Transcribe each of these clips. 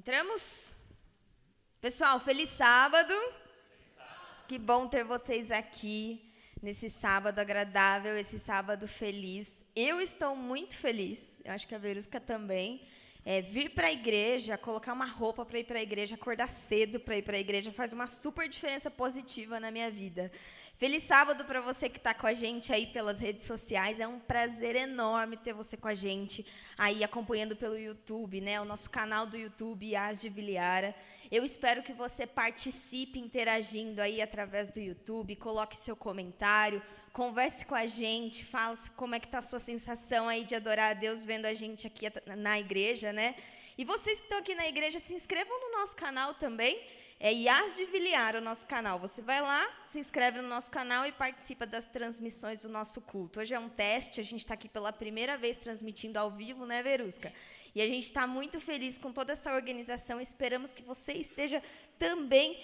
Entramos? Pessoal, feliz sábado. Que bom ter vocês aqui nesse sábado agradável, esse sábado feliz. Eu estou muito feliz, eu acho que a Verusca também. Vir para a igreja, colocar uma roupa para ir para a igreja, acordar cedo para ir para a igreja, faz uma super diferença positiva na minha vida. Feliz sábado para você que está com a gente aí pelas redes sociais. É um prazer enorme ter você com a gente aí acompanhando pelo YouTube, né? O nosso canal do YouTube, Yas de Viliara. Eu espero que você participe interagindo aí através do YouTube, coloque seu comentário, converse com a gente, fale como é que está a sua sensação aí de adorar a Deus vendo a gente aqui na igreja, né? E vocês que estão aqui na igreja, se inscrevam no nosso canal também. É Yas de Viliara o nosso canal. Você vai lá, se inscreve no nosso canal e participa das transmissões do nosso culto. Hoje é um teste, a gente está aqui pela primeira vez transmitindo ao vivo, né, Verusca? E a gente está muito feliz com toda essa organização. Esperamos que você esteja também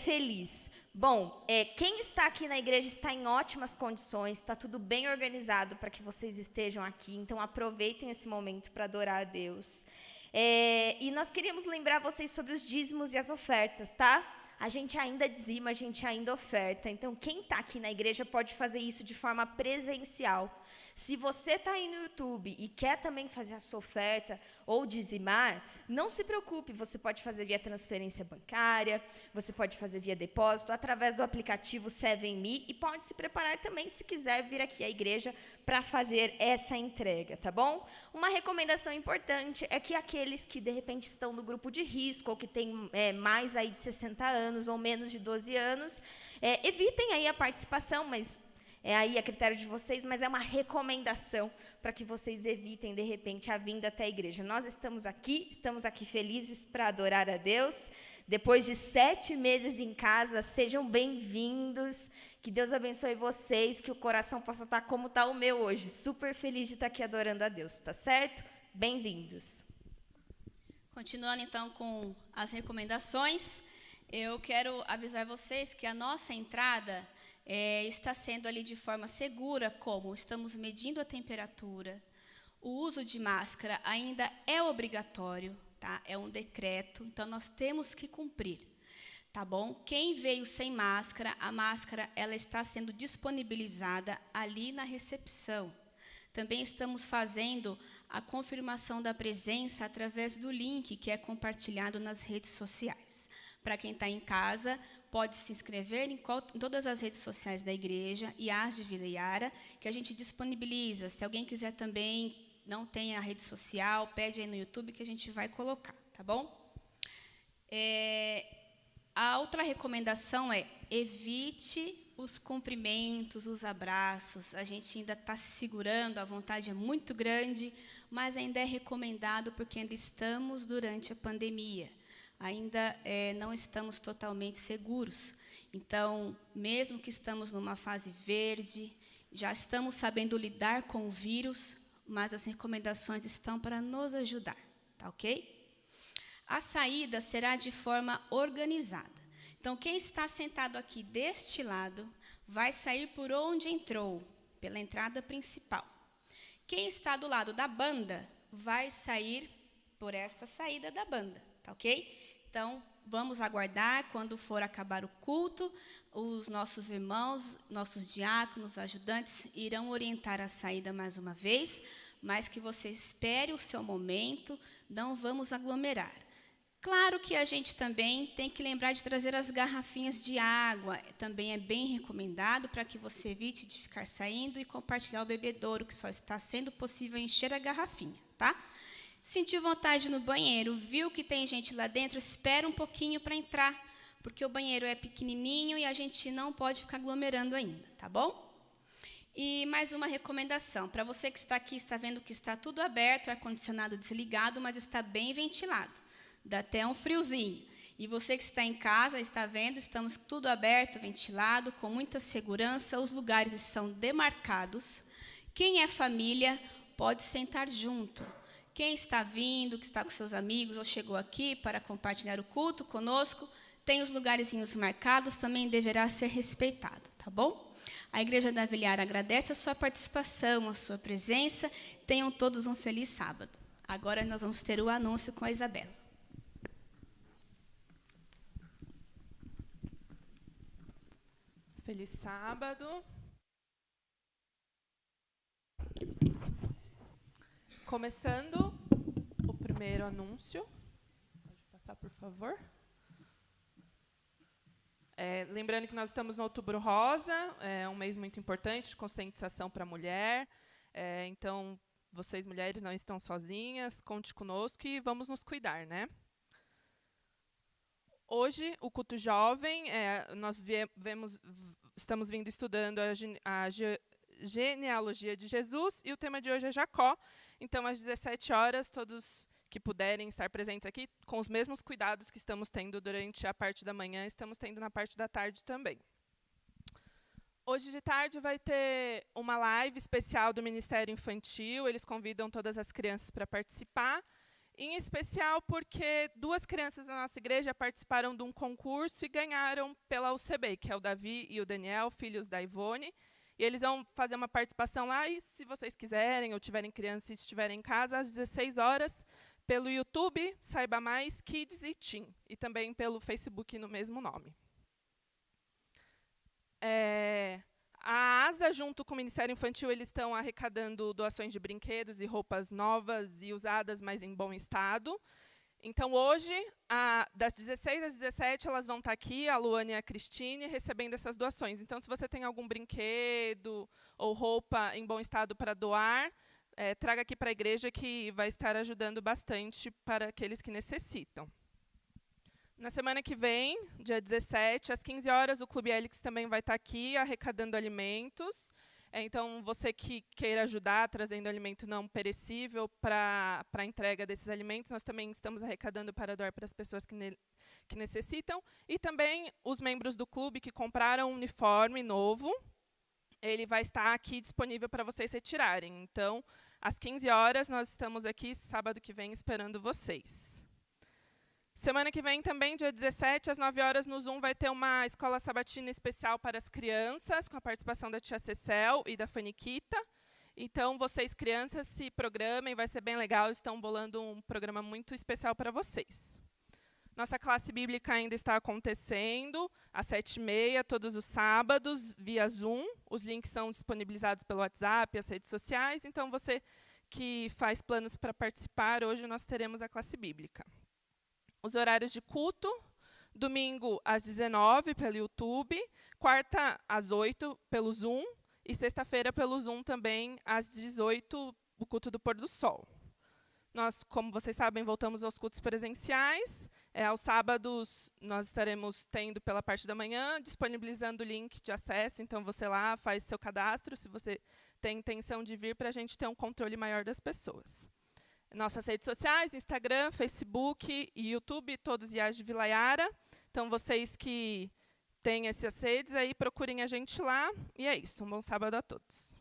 feliz. Bom, quem está aqui na igreja está em ótimas condições, está tudo bem organizado para que vocês estejam aqui. Então, aproveitem esse momento para adorar a Deus. E nós queríamos lembrar vocês sobre os dízimos e as ofertas, tá? A gente ainda dizima, a gente ainda oferta. Então, quem está aqui na igreja pode fazer isso de forma presencial. Se você está aí no YouTube e quer também fazer a sua oferta ou dizimar, não se preocupe, você pode fazer via transferência bancária, você pode fazer via depósito, através do aplicativo 7Me e pode se preparar também, se quiser, vir aqui à igreja para fazer essa entrega, tá bom? Uma recomendação importante é que aqueles que, de repente, estão no grupo de risco ou que têm mais aí de 60 anos ou menos de 12 anos, evitem aí a participação, mas aí a critério de vocês, mas é uma recomendação para que vocês evitem, de repente, a vinda até a igreja. Nós estamos aqui felizes para adorar a Deus. Depois de 7 meses em casa, sejam bem-vindos. Que Deus abençoe vocês, que o coração possa estar como está o meu hoje. Super feliz de estar aqui adorando a Deus, tá certo? Bem-vindos. Continuando, então, com as recomendações, eu quero avisar vocês que a nossa entrada está sendo ali de forma segura, como estamos medindo a temperatura, o uso de máscara ainda é obrigatório, tá? É um decreto, então nós temos que cumprir, tá bom? Quem veio sem máscara, a máscara ela está sendo disponibilizada ali na recepção. Também estamos fazendo a confirmação da presença através do link que é compartilhado nas redes sociais. Para quem está em casa, pode se inscrever em todas as redes sociais da igreja, Yas de Viliara, que a gente disponibiliza. Se alguém quiser também, não tem a rede social, pede aí no YouTube que a gente vai colocar, tá bom? A outra recomendação é evite os cumprimentos, os abraços. A gente ainda está se segurando, a vontade é muito grande, mas ainda é recomendado porque ainda estamos durante a pandemia. Ainda não estamos totalmente seguros. Então, mesmo que estamos numa fase verde, já estamos sabendo lidar com o vírus, mas as recomendações estão para nos ajudar, tá ok? A saída será de forma organizada. Então, quem está sentado aqui deste lado vai sair por onde entrou, pela entrada principal. Quem está do lado da banda vai sair por esta saída da banda, tá ok? Então, vamos aguardar, quando for acabar o culto, os nossos irmãos, nossos diáconos, ajudantes, irão orientar a saída mais uma vez, mas que você espere o seu momento, não vamos aglomerar. Claro que a gente também tem que lembrar de trazer as garrafinhas de água, também é bem recomendado para que você evite de ficar saindo e compartilhar o bebedouro, que só está sendo possível encher a garrafinha, tá? Sentiu vontade no banheiro, viu que tem gente lá dentro, espera um pouquinho para entrar, porque o banheiro é pequenininho e a gente não pode ficar aglomerando ainda, tá bom? E mais uma recomendação, para você que está aqui, está vendo que está tudo aberto, ar-condicionado desligado, mas está bem ventilado, dá até um friozinho. E você que está em casa, está vendo, estamos tudo aberto, ventilado, com muita segurança, os lugares estão demarcados. Quem é família pode sentar junto. Quem está vindo, que está com seus amigos ou chegou aqui para compartilhar o culto conosco, tem os lugarzinhos marcados, também deverá ser respeitado, tá bom? A Igreja da Viliara agradece a sua participação, a sua presença. Tenham todos um feliz sábado. Agora nós vamos ter o anúncio com a Isabela. Feliz sábado. Começando o primeiro anúncio. Pode passar, por favor. Lembrando que nós estamos no Outubro Rosa, um mês muito importante de conscientização para a mulher. Então, vocês, mulheres, não estão sozinhas, conte conosco e vamos nos cuidar, né? Hoje, o culto jovem, nós estamos vindo estudando a genealogia de Jesus, e o tema de hoje é Jacó. Então, às 17 horas, todos que puderem estar presentes aqui, com os mesmos cuidados que estamos tendo durante a parte da manhã, estamos tendo na parte da tarde também. Hoje de tarde vai ter uma live especial do Ministério Infantil. Eles convidam todas as crianças para participar, em especial porque 2 crianças da nossa igreja participaram de um concurso e ganharam pela UCB, que é o Davi e o Daniel, filhos da Ivone. E eles vão fazer uma participação lá, e se vocês quiserem, ou tiverem crianças e estiverem em casa, às 16 horas, pelo YouTube, Saiba Mais, Kids e Teen, e também pelo Facebook no mesmo nome. A ASA, junto com o Ministério Infantil, eles estão arrecadando doações de brinquedos e roupas novas e usadas, mas em bom estado. Então, hoje, das 16 às 17, elas vão estar aqui, a Luana e a Cristine, recebendo essas doações. Então, se você tem algum brinquedo ou roupa em bom estado para doar, traga aqui para a igreja, que vai estar ajudando bastante para aqueles que necessitam. Na semana que vem, dia 17, às 15 horas, o Clube Helix também vai estar aqui, arrecadando alimentos. Então, você que queira ajudar, trazendo alimento não perecível para a entrega desses alimentos, nós também estamos arrecadando para doar para as pessoas que necessitam. E também os membros do clube que compraram um uniforme novo, ele vai estar aqui disponível para vocês retirarem. Então, às 15 horas, nós estamos aqui, sábado que vem, esperando vocês. Semana que vem também, dia 17, às 9 horas, no Zoom, vai ter uma escola sabatina especial para as crianças, com a participação da tia Cecel e da Faniquita. Então, vocês, crianças, se programem, vai ser bem legal, estão bolando um programa muito especial para vocês. Nossa classe bíblica ainda está acontecendo, às 7h30, todos os sábados, via Zoom. Os links são disponibilizados pelo WhatsApp, as redes sociais. Então, você que faz planos para participar, hoje nós teremos a classe bíblica. Os horários de culto: domingo às 19 pelo YouTube, quarta às 8 pelo Zoom e sexta-feira pelo Zoom também às 18, o culto do pôr do sol. Nós, como vocês sabem, voltamos aos cultos presenciais. Aos sábados, nós estaremos tendo pela parte da manhã, disponibilizando o link de acesso. Então, você lá faz seu cadastro, se você tem intenção de vir, para a gente ter um controle maior das pessoas. Nossas redes sociais, Instagram, Facebook e YouTube, todos IAs de Vila Yara. Então, vocês que têm essas redes, aí procurem a gente lá. E é isso. Um bom sábado a todos.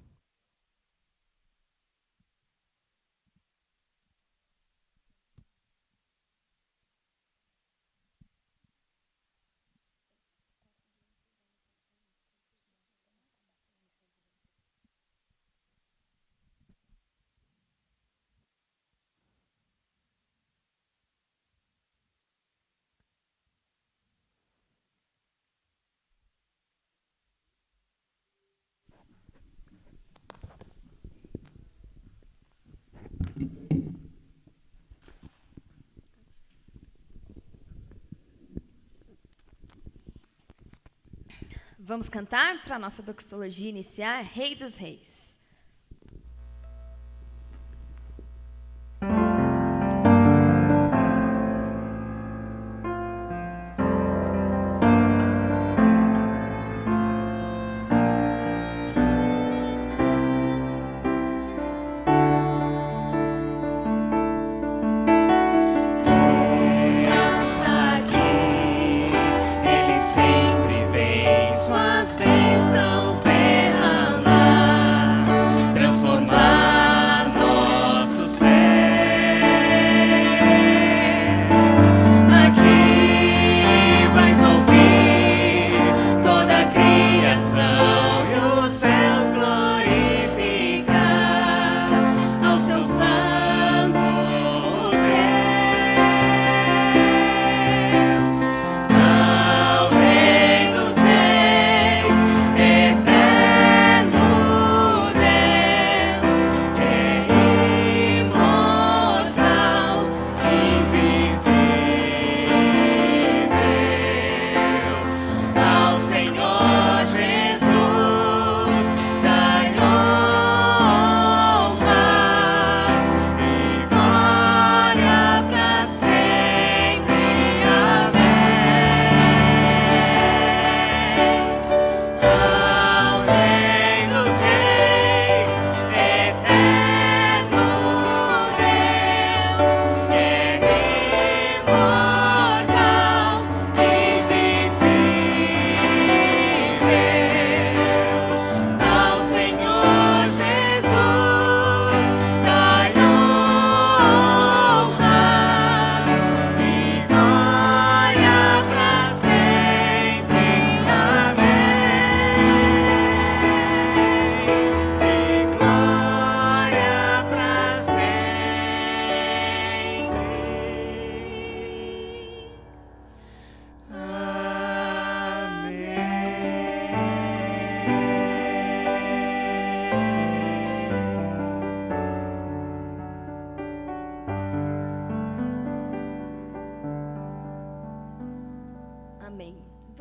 Vamos cantar para a nossa doxologia iniciar, Rei dos Reis. Suas bênçãos derramar.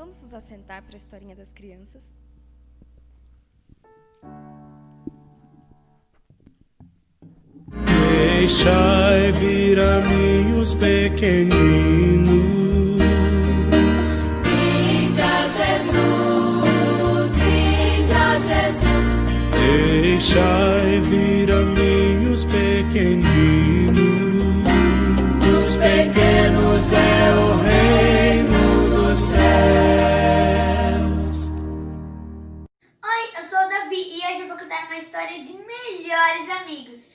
Vamos nos assentar para a historinha das crianças. Deixai vir a mim os pequeninos. Vinde a Jesus, vinde a Jesus. Deixai vir a mim os pequeninos. Dos pequenos é o reino dos céus. Oi, eu sou o Davi e hoje eu vou contar uma história de melhores amigos.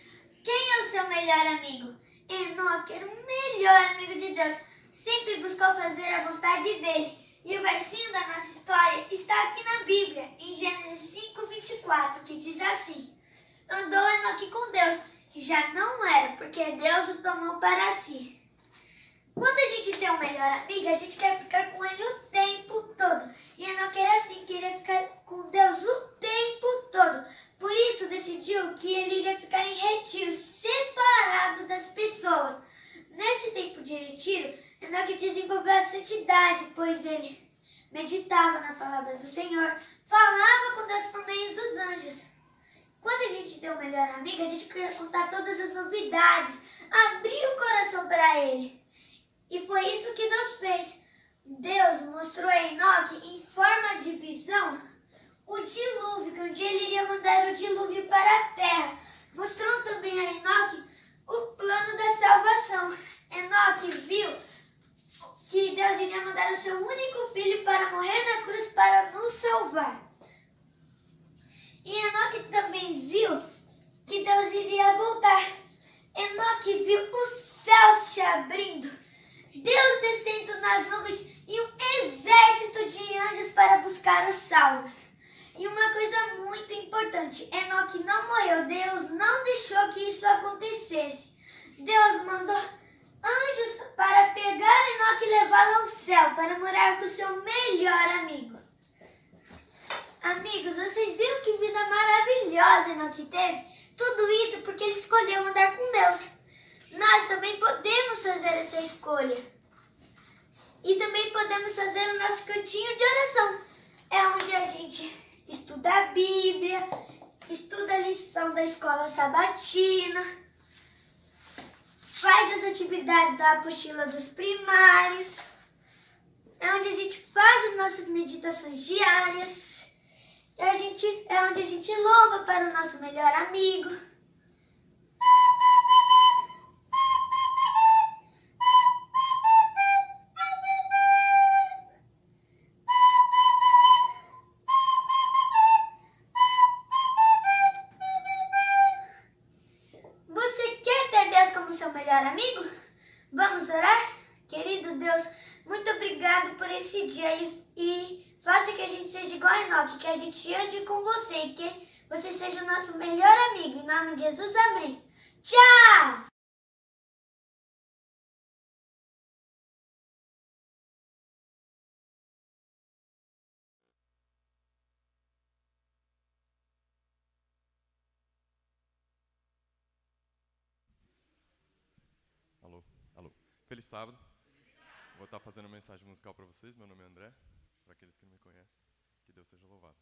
Quem é o seu melhor amigo? Enoque era o melhor amigo de Deus, sempre buscou fazer a vontade dele. E o versinho da nossa história está aqui na Bíblia, em Gênesis 5:24, que diz assim: Andou Enoque com Deus, que já não era, porque Deus o tomou para si. Quando a gente tem um melhor amigo, a gente quer ficar com ele o tempo todo. E Enoque era assim, queria ficar com Deus o tempo todo. Por isso decidiu que ele iria ficar em retiro, separado das pessoas. Nesse tempo de retiro, Enoque desenvolveu a santidade, pois ele meditava na palavra do Senhor, falava com Deus por meio dos anjos. Quando a gente tem um melhor amigo, a gente quer contar todas as novidades, abrir o coração para ele. E foi isso que Deus fez. Deus mostrou a Enoque em forma de visão o dilúvio, que um dia ele iria mandar o dilúvio para a terra. Mostrou também a Enoque o plano da salvação. Enoque viu que Deus iria mandar o seu único filho para morrer na cruz para nos salvar. E Enoque também viu que Deus iria voltar. Enoque viu o céu se abrindo, Deus descendo nas nuvens e um exército de anjos para buscar os salvos. E uma coisa muito importante, Enoque não morreu, Deus não deixou que isso acontecesse. Deus mandou anjos para pegar Enoque e levá-lo ao céu, para morar com o seu melhor amigo. Amigos, vocês viram que vida maravilhosa Enoque teve? Tudo isso porque ele escolheu andar com Deus. Nós também podemos fazer essa escolha. E também podemos fazer o nosso cantinho de oração. É onde a gente estuda a Bíblia, estuda a lição da escola sabatina, faz as atividades da apostila dos primários. É onde a gente faz as nossas meditações diárias. É onde a gente louva para o nosso melhor amigo. Você quer ter Deus como seu melhor amigo? Vamos orar? Querido Deus, muito obrigado por esse dia e faça que a gente seja igual a Enoque, que a gente ande com você e que você seja o nosso melhor amigo. Em nome de Jesus, amém. Tchau! Alô, alô. Feliz sábado. Vou estar fazendo uma mensagem musical para vocês. Meu nome é André. Para aqueles que não me conhecem, que Deus seja louvado.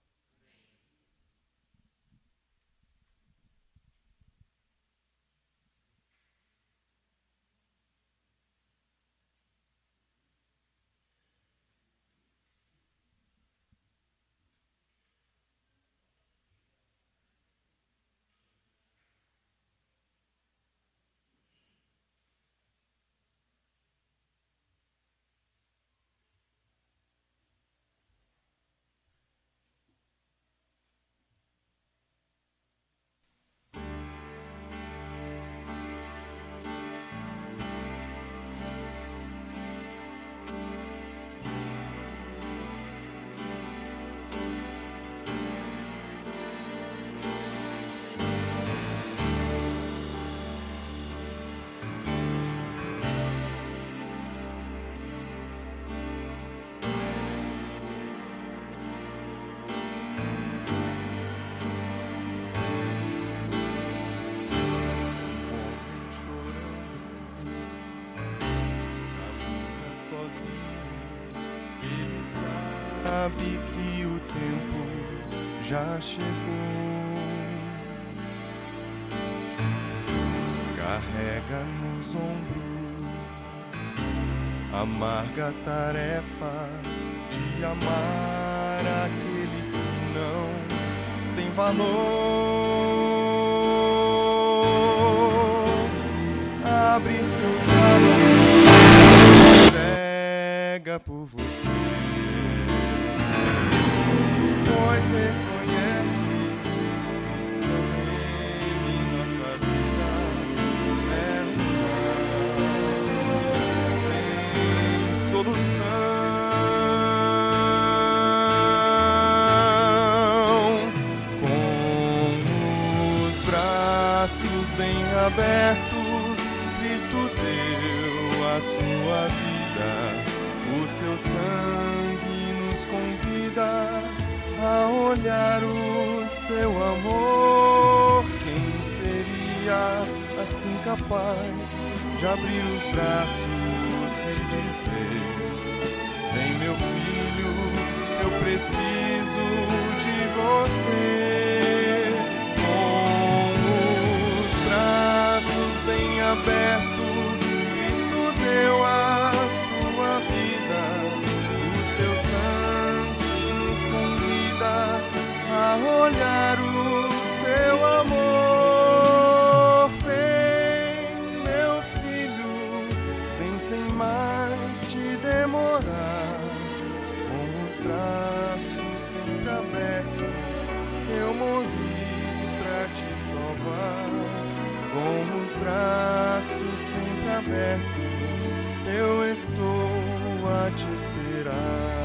sabe que o tempo já chegou. Carrega nos ombros a amarga tarefa de amar aqueles que não têm valor. Abre seus braços, entrega por você, pois reconhece nele nossa vida é sem solução. Com os braços bem abertos, Cristo deu a sua vida, o seu sangue nos convida a olhar o seu amor. Quem seria assim capaz de abrir os braços e dizer: vem meu filho, eu preciso de você. Com os braços bem abertos, Cristo deu a sua vida, o seu sangue nos convida a olhar o seu amor. Vem, meu filho, vem sem mais te demorar. Com os braços sempre abertos, eu morri pra te salvar. Com os braços sempre abertos, eu estou a te esperar.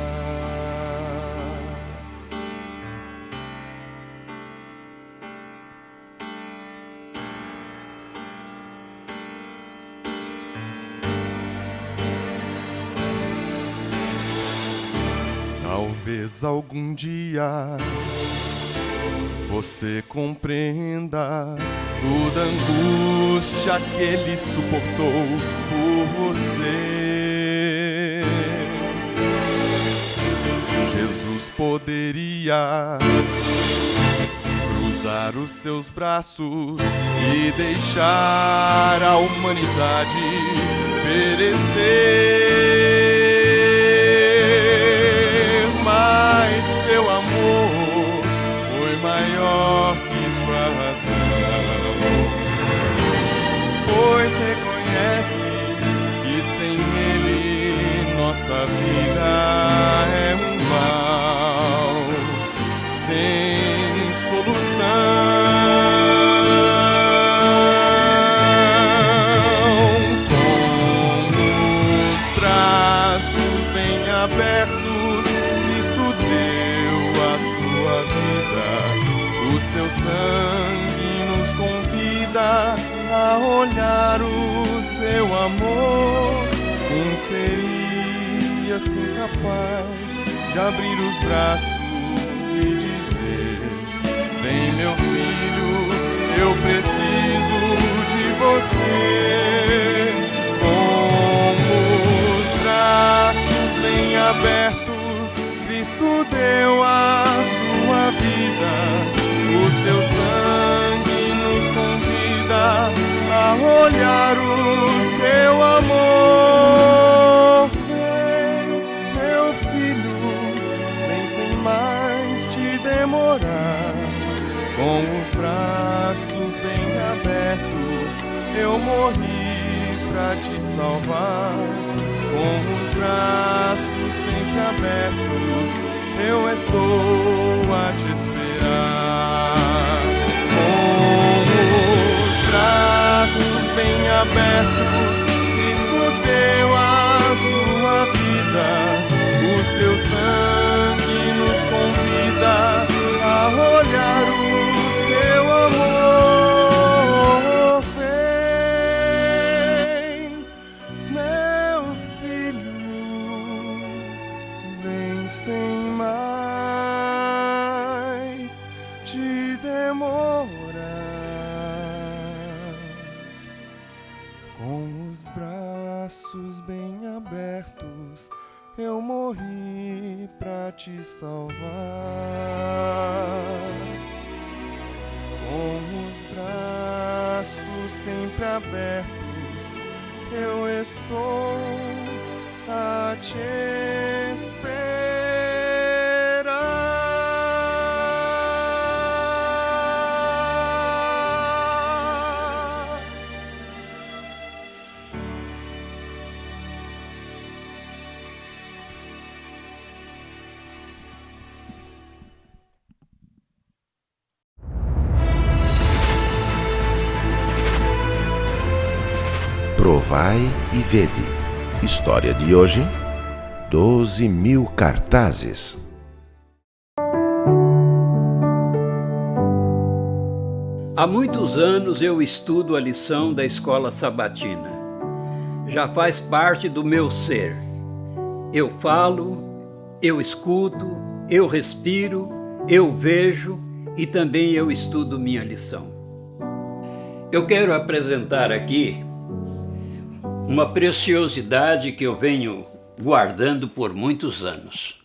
Talvez algum dia você compreenda toda a angústia que ele suportou por você. Jesus poderia cruzar os seus braços e deixar a humanidade perecer, mas seu amor foi maior que sua razão, pois reconhece que sem ele nossa vida é um mal sem solução. Com os braços bem abertos, Cristo deu a sua vida, o seu sangue nos convida a olhar o seu amor. Quem seria assim capaz de abrir os braços e dizer: vem meu filho, eu preciso de você. Com os braços bem abertos, Cristo deu a sua vida, o seu sangue nos convida a olhar o seu amor. Vem, meu filho, vem sem mais te demorar. Com os braços bem abertos, eu morri pra te salvar. Com os braços sempre abertos, eu estou a te esperar. Com os braços bem abertos, Cristo deu a sua vida, o seu sangue nos convida a olhar o seu amor. Vem, meu filho, vem sem mais te demorar. Com os braços bem abertos, eu morri pra te salvar. Com os braços sempre abertos, eu estou a te esperar. Provai e vede. História de hoje: 12.000 cartazes. Há muitos anos eu estudo a lição da escola sabatina. Já faz parte do meu ser. Eu falo, eu escuto, eu respiro, eu vejo e também eu estudo minha lição. Eu quero apresentar aqui uma preciosidade que eu venho guardando por muitos anos.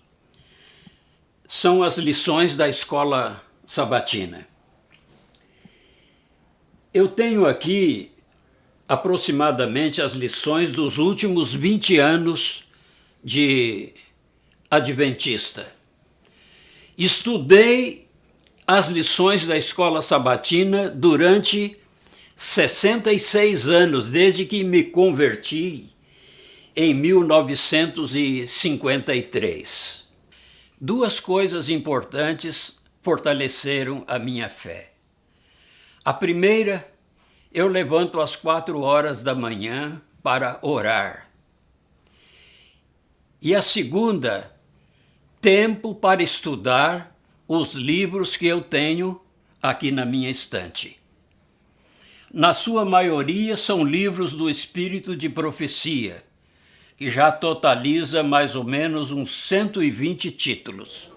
São as lições da escola sabatina. Eu tenho aqui aproximadamente as lições dos últimos 20 anos de adventista. Estudei as lições da escola sabatina durante 66 anos, desde que me converti em 1953. Duas coisas importantes fortaleceram a minha fé. A primeira, eu levanto às 4 horas da manhã para orar. E a segunda, tempo para estudar os livros que eu tenho aqui na minha estante. Na sua maioria são livros do Espírito de Profecia, que já totaliza mais ou menos uns 120 títulos.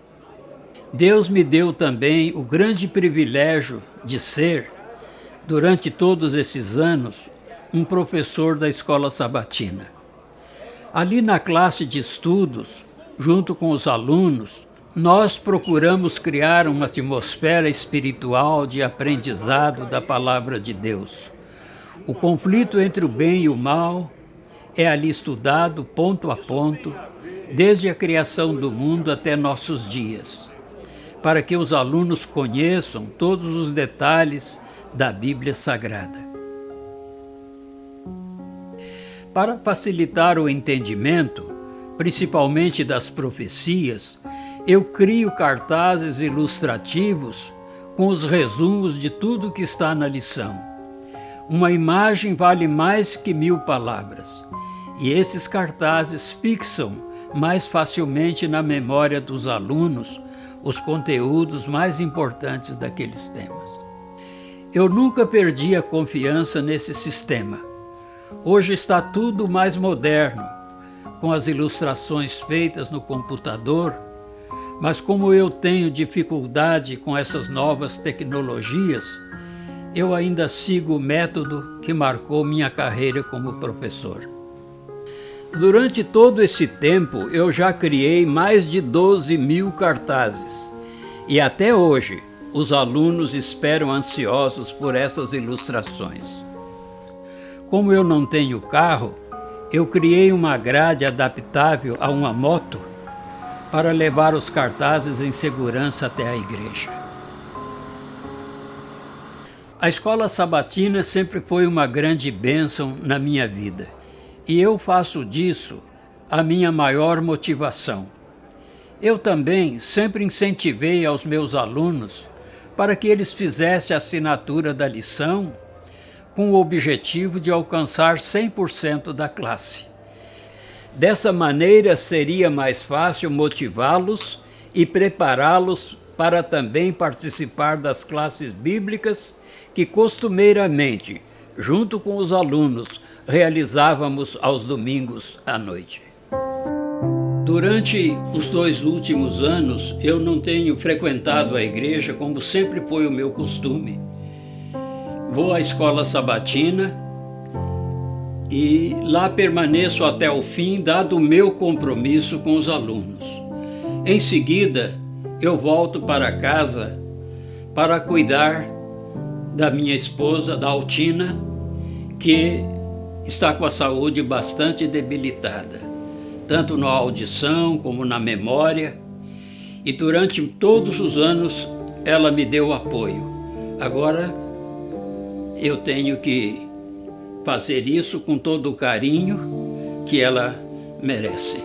Deus me deu também o grande privilégio de ser, durante todos esses anos, um professor da escola sabatina. Ali na classe de estudos, junto com os alunos, nós procuramos criar uma atmosfera espiritual de aprendizado da palavra de Deus. O conflito entre o bem e o mal é ali estudado ponto a ponto, desde a criação do mundo até nossos dias, para que os alunos conheçam todos os detalhes da Bíblia Sagrada. Para facilitar o entendimento, principalmente das profecias, eu crio cartazes ilustrativos com os resumos de tudo que está na lição. Uma imagem vale mais que 1000 palavras, e esses cartazes fixam mais facilmente na memória dos alunos os conteúdos mais importantes daqueles temas. Eu nunca perdi a confiança nesse sistema. Hoje está tudo mais moderno, com as ilustrações feitas no computador, mas como eu tenho dificuldade com essas novas tecnologias, eu ainda sigo o método que marcou minha carreira como professor. Durante todo esse tempo, eu já criei mais de 12.000 cartazes. E até hoje, os alunos esperam ansiosos por essas ilustrações. Como eu não tenho carro, eu criei uma grade adaptável a uma moto para levar os cartazes em segurança até a igreja. A escola sabatina sempre foi uma grande bênção na minha vida, e eu faço disso a minha maior motivação. Eu também sempre incentivei aos meus alunos para que eles fizessem a assinatura da lição com o objetivo de alcançar 100% da classe. Dessa maneira, seria mais fácil motivá-los e prepará-los para também participar das classes bíblicas que costumeiramente, junto com os alunos, realizávamos aos domingos à noite. Durante os 2 últimos anos, eu não tenho frequentado a igreja como sempre foi o meu costume. Vou à escola sabatina e lá permaneço até o fim, dado o meu compromisso com os alunos. Em seguida, eu volto para casa para cuidar da minha esposa, da Altina, que está com a saúde bastante debilitada, tanto na audição como na memória, e durante todos os anos ela me deu apoio. Agora eu tenho que fazer isso com todo o carinho que ela merece.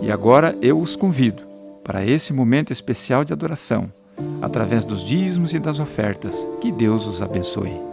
E agora eu os convido para esse momento especial de adoração, através dos dízimos e das ofertas. Que Deus os abençoe.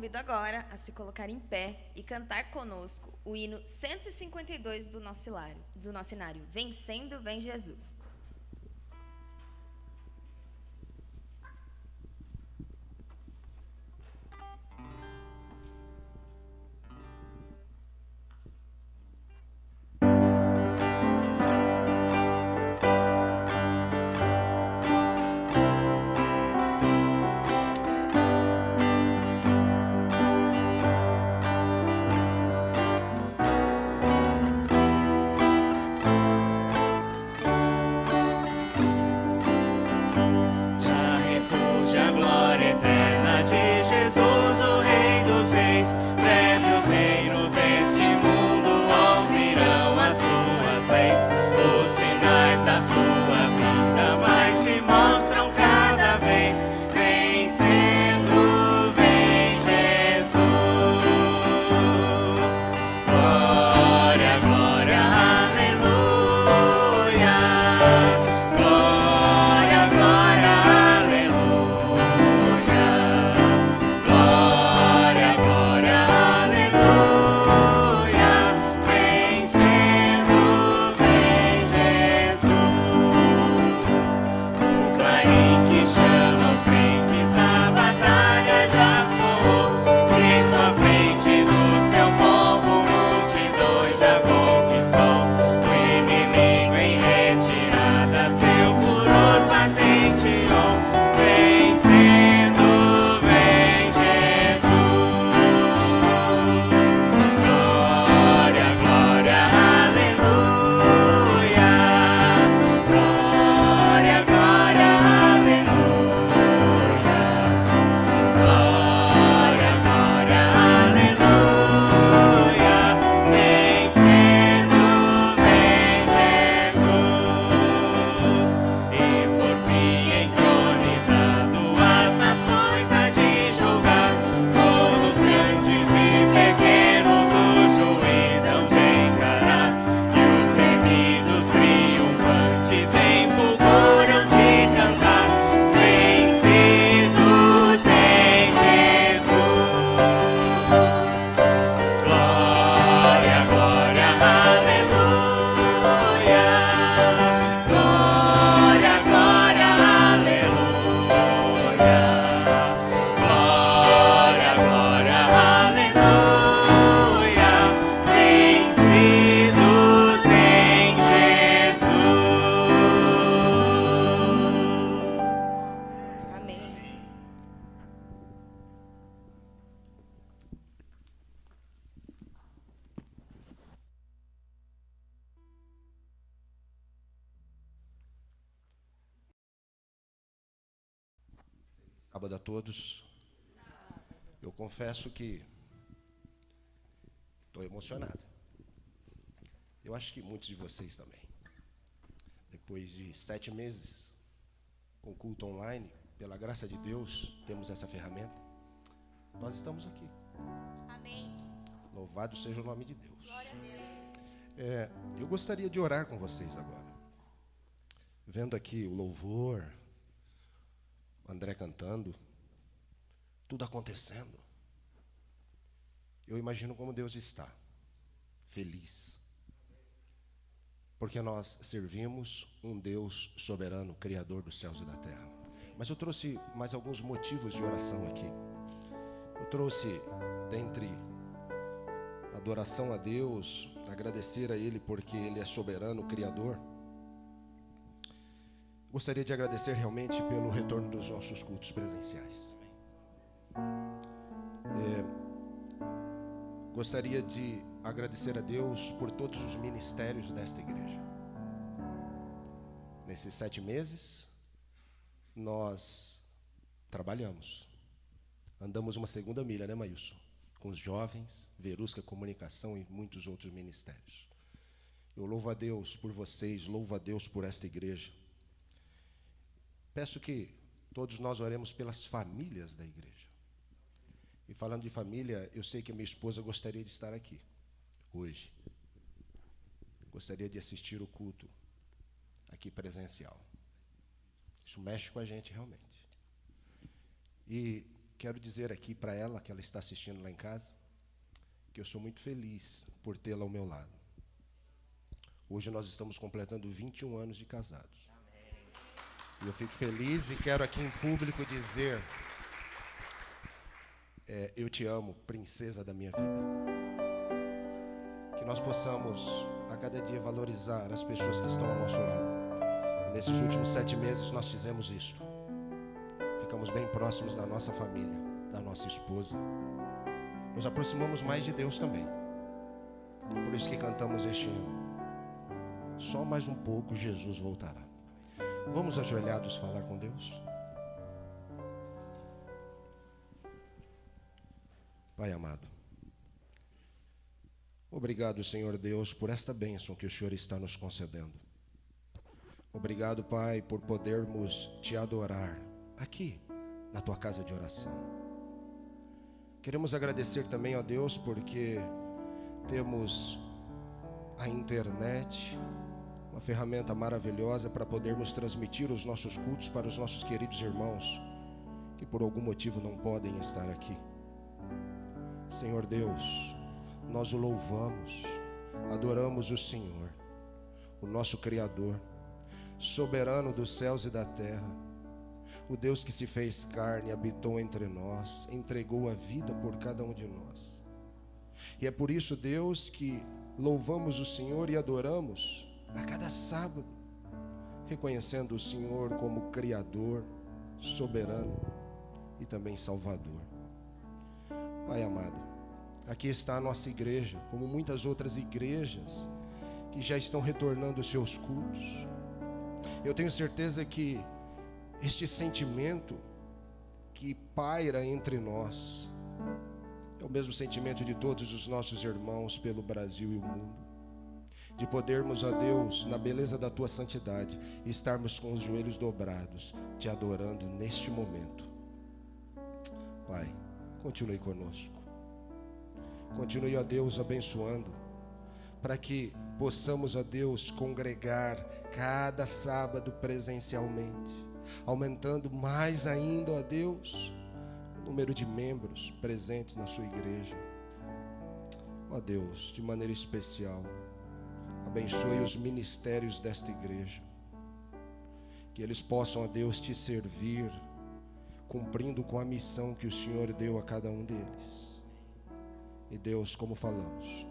convido agora a se colocar em pé e cantar conosco o hino 152 do nosso inário, Vencendo Vem Jesus. Vencendo Sábado a todos. Eu confesso que estou emocionado. Eu acho que muitos de vocês também. Depois de 7 meses com culto online, pela graça de Deus, temos essa ferramenta. Nós estamos aqui. Amém. Louvado seja o nome de Deus. Glória a Deus. Eu gostaria de orar com vocês agora. Vendo aqui o louvor, o André cantando, tudo acontecendo. Eu imagino como Deus está, feliz. Porque nós servimos um Deus soberano, Criador dos céus e da terra. Mas eu trouxe mais alguns motivos de oração aqui. Eu trouxe, dentre adoração a Deus, agradecer a Ele porque Ele é soberano, Criador. Gostaria de agradecer realmente pelo retorno dos nossos cultos presenciais. Gostaria de agradecer a Deus por todos os ministérios desta igreja. Nesses 7 meses, nós trabalhamos. Andamos uma segunda milha, né, Maílson? Com os jovens, Verusca Comunicação e muitos outros ministérios. Eu louvo a Deus por vocês, louvo a Deus por esta igreja. Peço que todos nós oremos pelas famílias da igreja. E falando de família, eu sei que minha esposa gostaria de estar aqui hoje. Gostaria de assistir o culto aqui presencial. Isso mexe com a gente realmente. E quero dizer aqui para ela, que ela está assistindo lá em casa, que eu sou muito feliz por tê-la ao meu lado. Hoje nós estamos completando 21 anos de casados. E eu fico feliz e quero aqui em público dizer, eu te amo, princesa da minha vida. Que nós possamos a cada dia valorizar as pessoas que estão ao nosso lado. E nesses últimos 7 meses nós fizemos isto. Ficamos bem próximos da nossa família, da nossa esposa. Nos aproximamos mais de Deus também. E por isso que cantamos este hino. Só mais um pouco Jesus voltará. Vamos ajoelhados falar com Deus? Pai amado, obrigado, Senhor Deus, por esta bênção que o Senhor está nos concedendo. Obrigado, Pai, por podermos te adorar aqui, na tua casa de oração. Queremos agradecer também, ó Deus, porque temos a internet, uma ferramenta maravilhosa para podermos transmitir os nossos cultos para os nossos queridos irmãos que por algum motivo não podem estar aqui. Senhor Deus, nós o louvamos, adoramos o Senhor, o nosso Criador, soberano dos céus e da terra, o Deus que se fez carne, habitou entre nós, entregou a vida por cada um de nós. E é por isso, Deus, que louvamos o Senhor e adoramos a cada sábado, reconhecendo o Senhor como Criador, soberano e também Salvador. Pai amado, aqui está a nossa igreja, como muitas outras igrejas que já estão retornando os seus cultos. Eu tenho certeza que este sentimento que paira entre nós é o mesmo sentimento de todos os nossos irmãos pelo Brasil e o mundo, de podermos, ó Deus, na beleza da tua santidade, estarmos com os joelhos dobrados, te adorando neste momento. Pai, continue conosco. Continue, ó Deus, abençoando, para que possamos, ó Deus, congregar cada sábado presencialmente, aumentando mais ainda, ó Deus, o número de membros presentes na sua igreja. Ó Deus, de maneira especial, abençoe os ministérios desta igreja, que eles possam, ó Deus, te servir, cumprindo com a missão que o Senhor deu a cada um deles. E Deus, como falamos,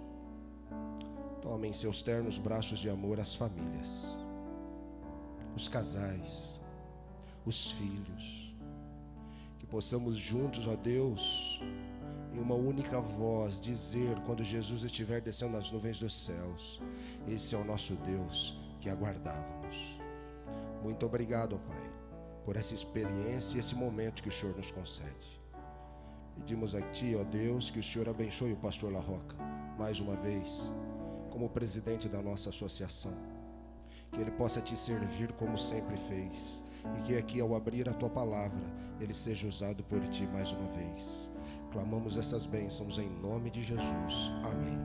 tome em seus ternos braços de amor as famílias, os casais, os filhos, que possamos juntos, ó Deus, em uma única voz dizer, quando Jesus estiver descendo nas nuvens dos céus: esse é o nosso Deus que aguardávamos. Muito obrigado, ó Pai, por essa experiência e esse momento que o Senhor nos concede. Pedimos a Ti, ó Deus, que o Senhor abençoe o pastor La Roca, mais uma vez, como presidente da nossa associação. Que ele possa Te servir como sempre fez. E que aqui, ao abrir a Tua palavra, ele seja usado por Ti mais uma vez. Clamamos essas bênçãos em nome de Jesus. Amém.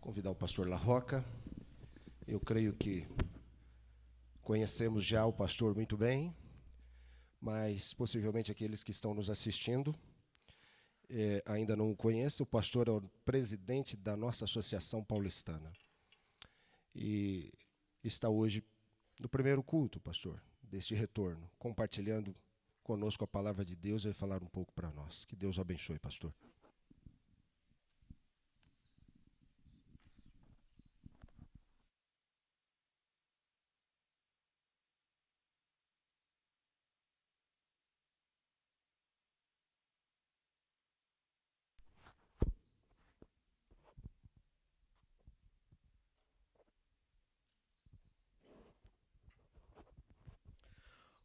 Convidar o pastor La Roca. Eu creio que conhecemos já o pastor muito bem, mas possivelmente aqueles que estão nos assistindo ainda não o conhecem. O pastor é o presidente da nossa associação paulistana e está hoje no primeiro culto, pastor, deste retorno, compartilhando conosco a palavra de Deus e vai falar um pouco para nós. Que Deus o abençoe, pastor.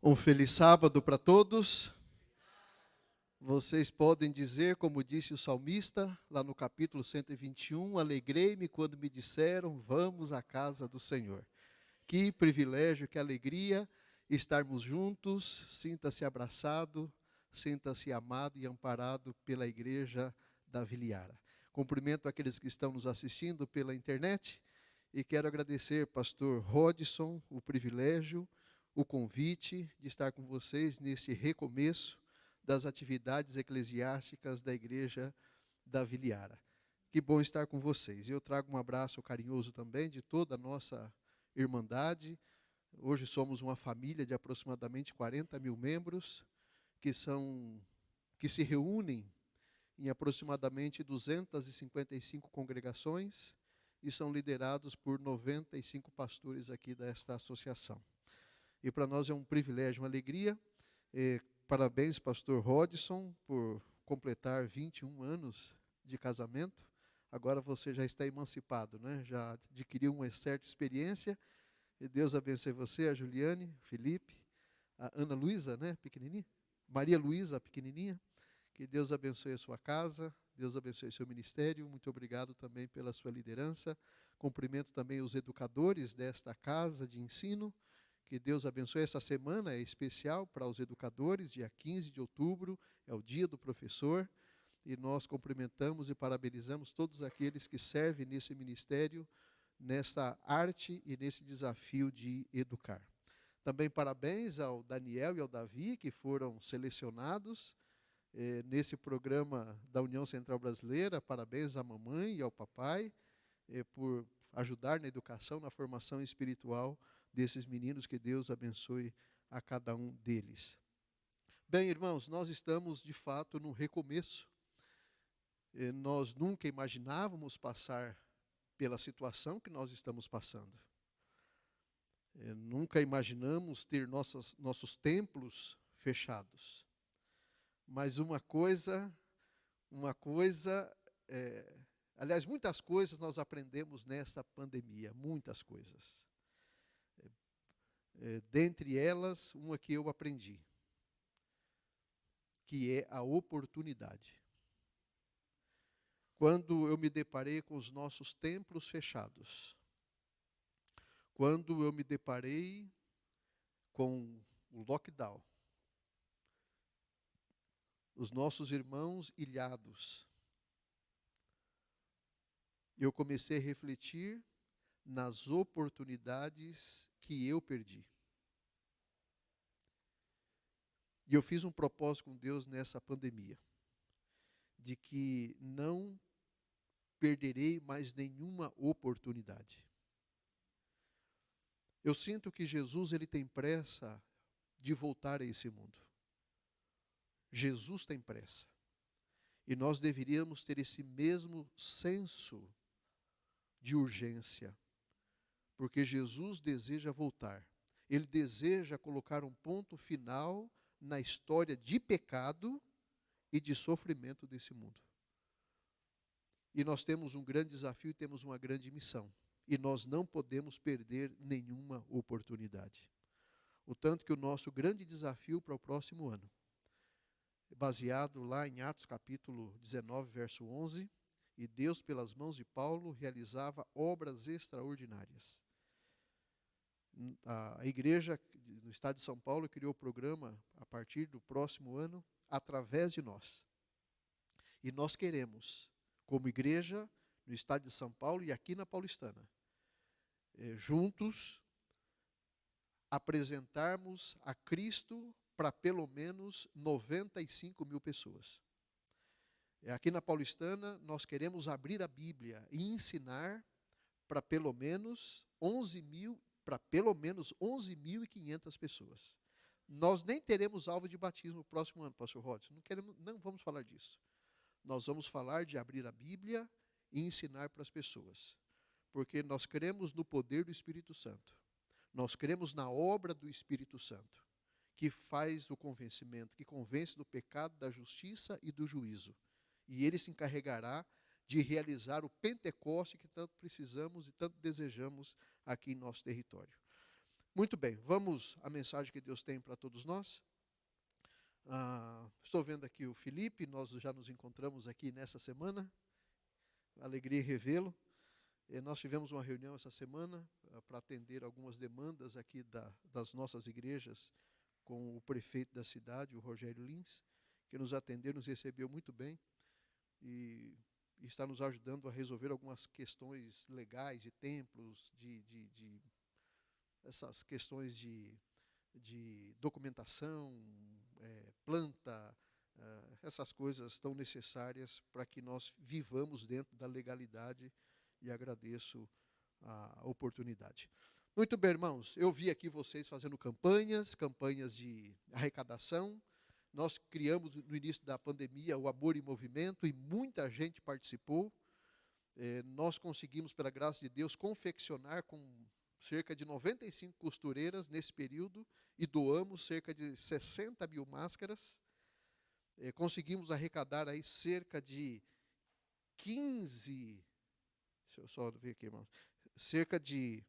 Um feliz sábado para todos. Vocês podem dizer, como disse o salmista, lá no capítulo 121, alegrei-me quando me disseram, vamos à casa do Senhor. Que privilégio, que alegria estarmos juntos, sinta-se abraçado, sinta-se amado e amparado pela igreja da Viliara. Cumprimento aqueles que estão nos assistindo pela internet e quero agradecer, pastor Rodson, o privilégio, o convite de estar com vocês nesse recomeço das atividades eclesiásticas da Igreja da Viliara. Que bom estar com vocês. Eu trago um abraço carinhoso também de toda a nossa irmandade. Hoje somos uma família de aproximadamente 40 mil membros que se reúnem em aproximadamente 255 congregações e são liderados por 95 pastores aqui desta associação. E para nós é um privilégio, uma alegria. Parabéns, pastor Rodson, por completar 21 anos de casamento. Agora você já está emancipado, né? Já adquiriu uma certa experiência. E Deus abençoe você, a Juliane, Felipe, a Ana Luísa, né, pequenininha? Maria Luísa, pequenininha. Que Deus abençoe a sua casa, Deus abençoe o seu ministério. Muito obrigado também pela sua liderança. Cumprimento também os educadores desta casa de ensino. Que Deus abençoe. Essa semana é especial para os educadores, dia 15 de outubro, é o dia do professor, e nós cumprimentamos e parabenizamos todos aqueles que servem nesse ministério, nessa arte e nesse desafio de educar. Também parabéns ao Daniel e ao Davi, que foram selecionados nesse programa da União Central Brasileira. Parabéns à mamãe e ao papai por ajudar na educação, na formação espiritual desses meninos. Que Deus abençoe a cada um deles. Bem, irmãos, nós estamos de fato no recomeço. Nós nunca imaginávamos passar pela situação que nós estamos passando. Nunca imaginamos ter nossos templos fechados. Mas aliás, muitas coisas nós aprendemos nesta pandemia, muitas coisas. Dentre elas, uma que eu aprendi, que é a oportunidade. Quando eu me deparei com os nossos templos fechados, quando eu me deparei com o lockdown, os nossos irmãos ilhados, eu comecei a refletir nas oportunidades que eu perdi. E eu fiz um propósito com Deus nessa pandemia, de que não perderei mais nenhuma oportunidade. Eu sinto que Jesus, ele tem pressa de voltar a esse mundo. Jesus tem pressa. E nós deveríamos ter esse mesmo senso de urgência, porque Jesus deseja voltar. Ele deseja colocar um ponto final na história de pecado e de sofrimento desse mundo. E nós temos um grande desafio e temos uma grande missão. E nós não podemos perder nenhuma oportunidade. O tanto que o nosso grande desafio para o próximo ano, baseado lá em Atos capítulo 19, verso 11, e Deus, pelas mãos de Paulo, realizava obras extraordinárias. A igreja no estado de São Paulo criou o programa a partir do próximo ano, através de nós. E nós queremos, como igreja, no estado de São Paulo e aqui na Paulistana, juntos, apresentarmos a Cristo para pelo menos 95 mil pessoas. Aqui na Paulistana, nós queremos abrir a Bíblia e ensinar para pelo menos 11.500 pessoas. Nós nem teremos alvo de batismo no próximo ano, pastor Rodson. Não vamos falar disso. Nós vamos falar de abrir a Bíblia e ensinar para as pessoas. Porque nós cremos no poder do Espírito Santo. Nós cremos na obra do Espírito Santo, que faz o convencimento, que convence do pecado, da justiça e do juízo. E ele se encarregará de realizar o Pentecoste que tanto precisamos e tanto desejamos aqui em nosso território. Muito bem, vamos à mensagem que Deus tem para todos nós. Estou vendo aqui o Felipe, nós já nos encontramos aqui nessa semana. Alegria em revê-lo. Nós tivemos uma reunião essa semana para atender algumas demandas aqui das nossas igrejas com o prefeito da cidade, o Rogério Lins, que nos atendeu, nos recebeu muito bem e está nos ajudando a resolver algumas questões legais de templos, de essas questões de documentação, planta, essas coisas tão necessárias para que nós vivamos dentro da legalidade, e agradeço a oportunidade. Muito bem, irmãos, eu vi aqui vocês fazendo campanhas de arrecadação. Nós criamos no início da pandemia o Amor em Movimento e muita gente participou. Nós conseguimos, pela graça de Deus, confeccionar com cerca de 95 costureiras nesse período e doamos cerca de 60 mil máscaras. Conseguimos arrecadar aí cerca de 15... Deixa eu só ver aqui, irmãos. Cerca de...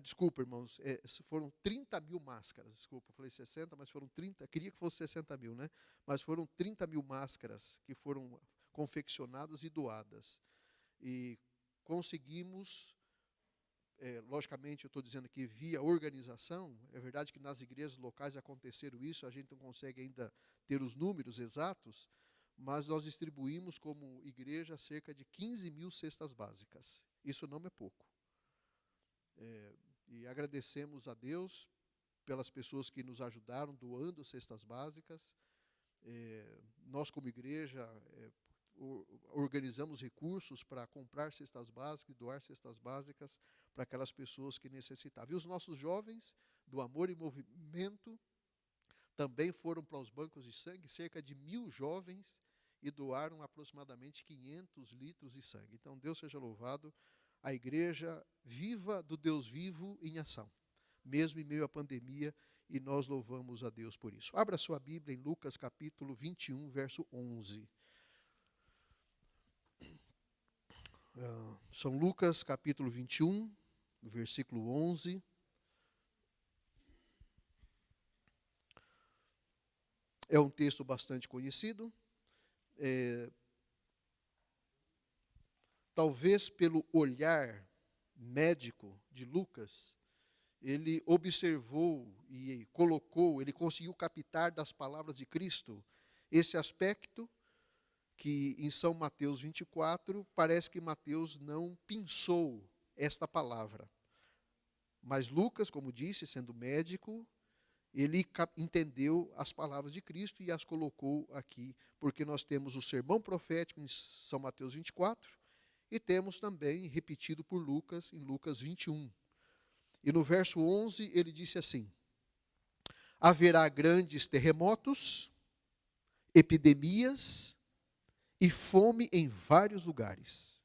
desculpa, irmãos, foram 30 mil máscaras. Desculpa, eu falei 60, mas foram 30. Queria que fosse 60 mil, né? Mas foram 30 mil máscaras que foram confeccionadas e doadas. E conseguimos, logicamente, eu estou dizendo aqui, via organização. É verdade que nas igrejas locais aconteceram isso, a gente não consegue ainda ter os números exatos, mas nós distribuímos como igreja cerca de 15 mil cestas básicas. Isso não é pouco. E agradecemos a Deus pelas pessoas que nos ajudaram doando cestas básicas. Nós, como igreja, organizamos recursos para comprar cestas básicas e doar cestas básicas para aquelas pessoas que necessitavam. E os nossos jovens do Amor em Movimento também foram para os bancos de sangue, cerca de 1.000 jovens, e doaram aproximadamente 500 litros de sangue. Então, Deus seja louvado, a igreja viva do Deus vivo em ação, mesmo em meio à pandemia, e nós louvamos a Deus por isso. Abra sua Bíblia em Lucas capítulo 21, verso 11. São Lucas capítulo 21, versículo 11. É um texto bastante conhecido. Talvez pelo olhar médico de Lucas, ele observou e colocou, ele conseguiu captar das palavras de Cristo esse aspecto que em São Mateus 24, parece que Mateus não pensou esta palavra. Mas Lucas, como disse, sendo médico, ele entendeu as palavras de Cristo e as colocou aqui, porque nós temos o sermão profético em São Mateus 24 e temos também repetido por Lucas em Lucas 21. E no verso 11 ele disse assim: haverá grandes terremotos, epidemias e fome em vários lugares,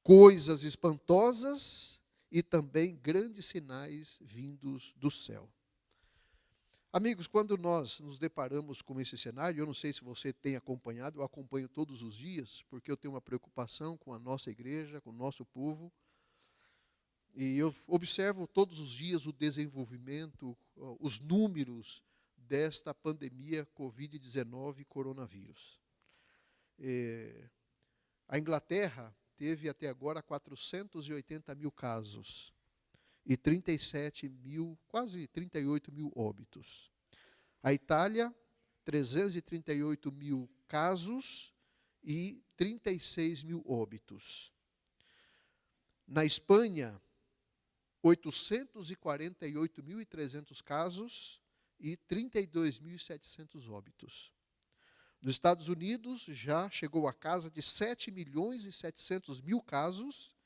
coisas espantosas e também grandes sinais vindos do céu. Amigos, quando nós nos deparamos com esse cenário, eu não sei se você tem acompanhado, eu acompanho todos os dias, porque eu tenho uma preocupação com a nossa igreja, com o nosso povo, e eu observo todos os dias o desenvolvimento, os números desta pandemia Covid-19 coronavírus. A Inglaterra teve até agora 480 mil casos e 37 mil, quase 38 mil óbitos. A Itália, 338 mil casos e 36 mil óbitos. Na Espanha, 848.300 casos e 32.700 óbitos. Nos Estados Unidos, já chegou a casa de 7.700.000 casos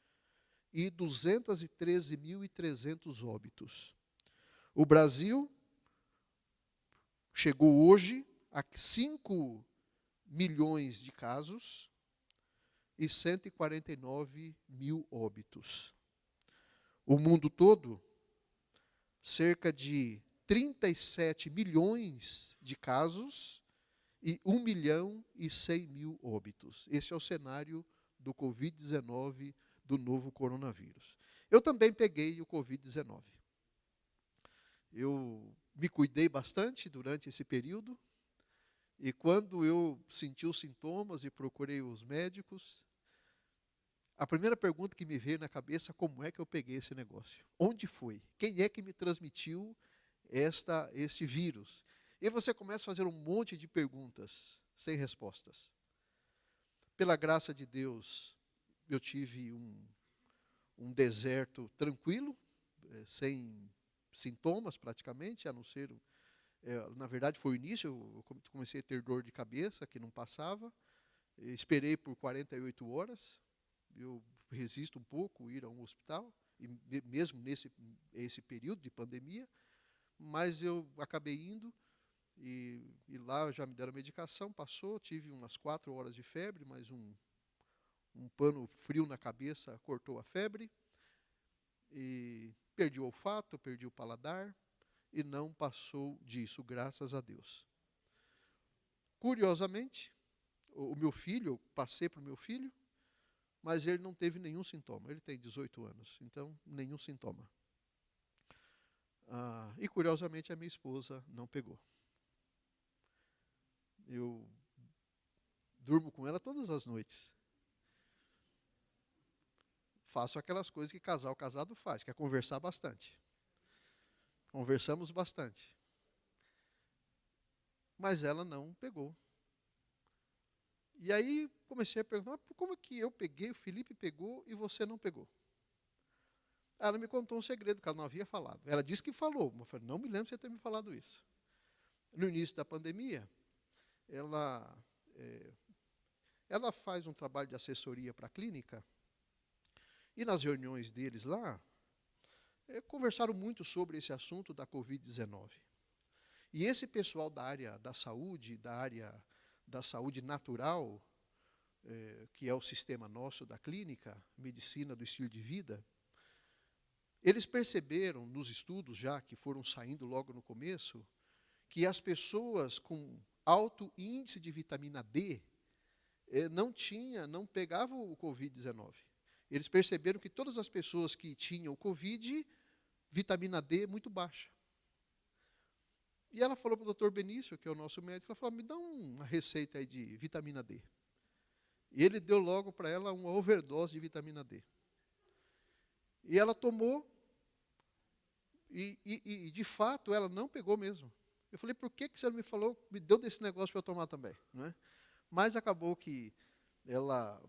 e 213.300 óbitos. O Brasil chegou hoje a 5 milhões de casos e 149 mil óbitos. O mundo todo, cerca de 37 milhões de casos e 1.100.000 óbitos. Esse é o cenário do Covid-19, do novo coronavírus. Eu também peguei o Covid-19. Eu me cuidei bastante durante esse período, e quando eu senti os sintomas e procurei os médicos, a primeira pergunta que me veio na cabeça: como é que eu peguei esse negócio? Onde foi? Quem é que me transmitiu este vírus? E você começa a fazer um monte de perguntas sem respostas. Pela graça de Deus, eu tive um deserto tranquilo, sem sintomas praticamente, a não ser, na verdade foi o início, eu comecei a ter dor de cabeça que não passava, esperei por 48 horas, eu resisto um pouco ir a um hospital, e mesmo esse período de pandemia, mas eu acabei indo, e lá já me deram medicação, passou, tive umas 4 horas de febre, mas um pano frio na cabeça cortou a febre, e perdi o olfato, perdi o paladar, e não passou disso, graças a Deus. Curiosamente, o meu filho, eu passei para o meu filho, mas ele não teve nenhum sintoma. Ele tem 18 anos, então nenhum sintoma. E curiosamente a minha esposa não pegou. Eu durmo com ela todas as noites. Faço aquelas coisas que casal casado faz, que é conversar bastante. Conversamos bastante. Mas ela não pegou. E aí comecei a perguntar: mas como é que eu peguei, o Felipe pegou e você não pegou? Ela me contou um segredo que ela não havia falado. Ela disse que falou, mas eu falei: não me lembro de você ter me falado isso. No início da pandemia, ela faz um trabalho de assessoria para a clínica, e nas reuniões deles lá, conversaram muito sobre esse assunto da Covid-19. E esse pessoal da área da saúde natural, que é o sistema nosso da clínica, medicina do estilo de vida, eles perceberam nos estudos já que foram saindo logo no começo, que as pessoas com alto índice de vitamina D não pegavam o Covid-19. Eles perceberam que todas as pessoas que tinham Covid, vitamina D muito baixa. E ela falou para o Dr. Benício, que é o nosso médico, ela falou: me dá uma receita aí de vitamina D. E ele deu logo para ela uma overdose de vitamina D. E ela tomou, e de fato ela não pegou mesmo. Eu falei: por que você não me falou, me deu desse negócio para eu tomar também? Não é? mas acabou que ela,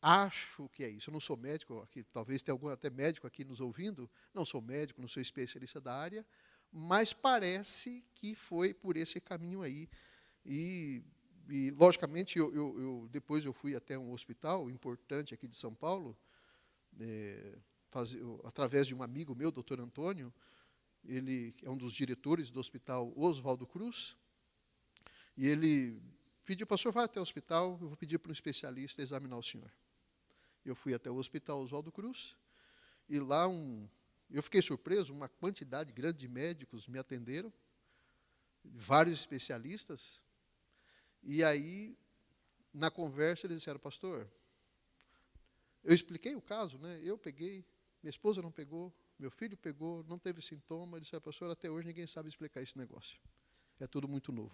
acho que é isso, eu não sou médico, aqui, talvez tenha algum até médico aqui nos ouvindo, não sou médico, não sou especialista da área, mas parece que foi por esse caminho aí. E logicamente, depois eu fui até um hospital importante aqui de São Paulo, através de um amigo meu, doutor Antônio, ele é um dos diretores do hospital Oswaldo Cruz, e ele pediu, pastor, vai até o hospital, eu vou pedir para um especialista examinar o senhor. Eu fui até o hospital Oswaldo Cruz, e lá eu fiquei surpreso, uma quantidade grande de médicos me atenderam, vários especialistas, e aí, na conversa, eles disseram, pastor, eu expliquei o caso, né? Eu peguei, minha esposa não pegou, meu filho pegou, não teve sintoma, ele disse, pastor, até hoje ninguém sabe explicar esse negócio, é tudo muito novo.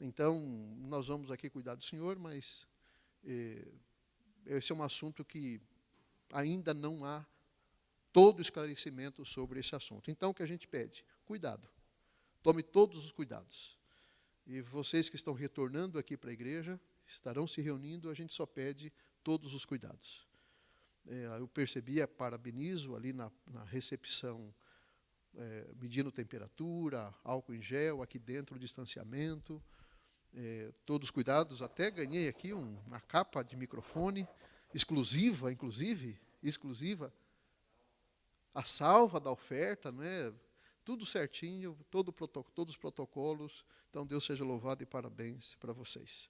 Então, nós vamos aqui cuidar do senhor, mas esse é um assunto que ainda não há todo esclarecimento sobre esse assunto. Então, o que a gente pede? Cuidado. Tome todos os cuidados. E vocês que estão retornando aqui para a igreja, estarão se reunindo, a gente só pede todos os cuidados. Eu percebi, parabenizo ali na recepção, medindo temperatura, álcool em gel, aqui dentro o distanciamento, todos os cuidados. Até ganhei aqui uma capa de microfone, exclusiva, inclusive, a salva da oferta, não é? Tudo certinho, todos os protocolos. Então, Deus seja louvado e parabéns para vocês.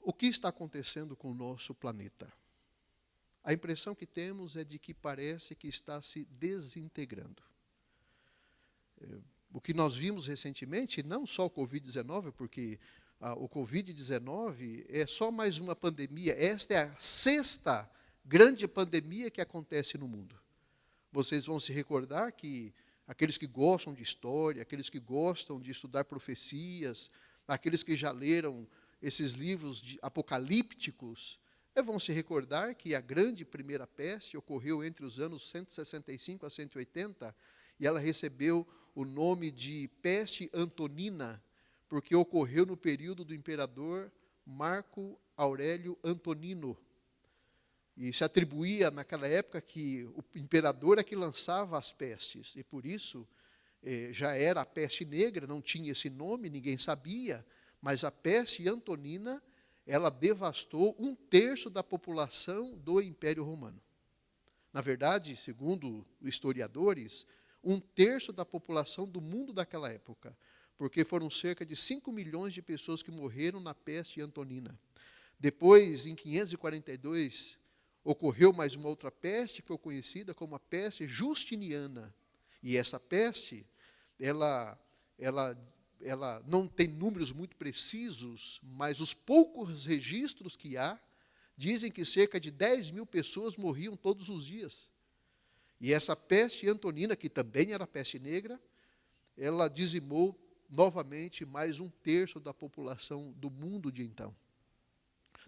O que está acontecendo com o nosso planeta? A impressão que temos é de que parece que está se desintegrando. O que nós vimos recentemente, não só o Covid-19, porque o Covid-19 é só mais uma pandemia. Esta é a 6ª grande pandemia que acontece no mundo. Vocês vão se recordar que aqueles que gostam de história, aqueles que gostam de estudar profecias, aqueles que já leram esses livros apocalípticos, vão se recordar que a grande primeira peste ocorreu entre os anos 165 a 180, e ela recebeu o nome de peste antonina, porque ocorreu no período do imperador Marco Aurélio Antonino. E se atribuía, naquela época, que o imperador é que lançava as pestes, e por isso já era a peste negra, não tinha esse nome, ninguém sabia, mas a peste antonina, ela devastou 1/3 da população do Império Romano. Na verdade, segundo historiadores, 1/3 da população do mundo daquela época, porque foram cerca de 5 milhões de pessoas que morreram na peste antonina. Depois, em 542, ocorreu mais uma outra peste, que foi conhecida como a peste justiniana. E essa peste, ela não tem números muito precisos, mas os poucos registros que há, dizem que cerca de 10 mil pessoas morriam todos os dias. E essa peste antonina, que também era peste negra, ela dizimou novamente mais 1/3 da população do mundo de então.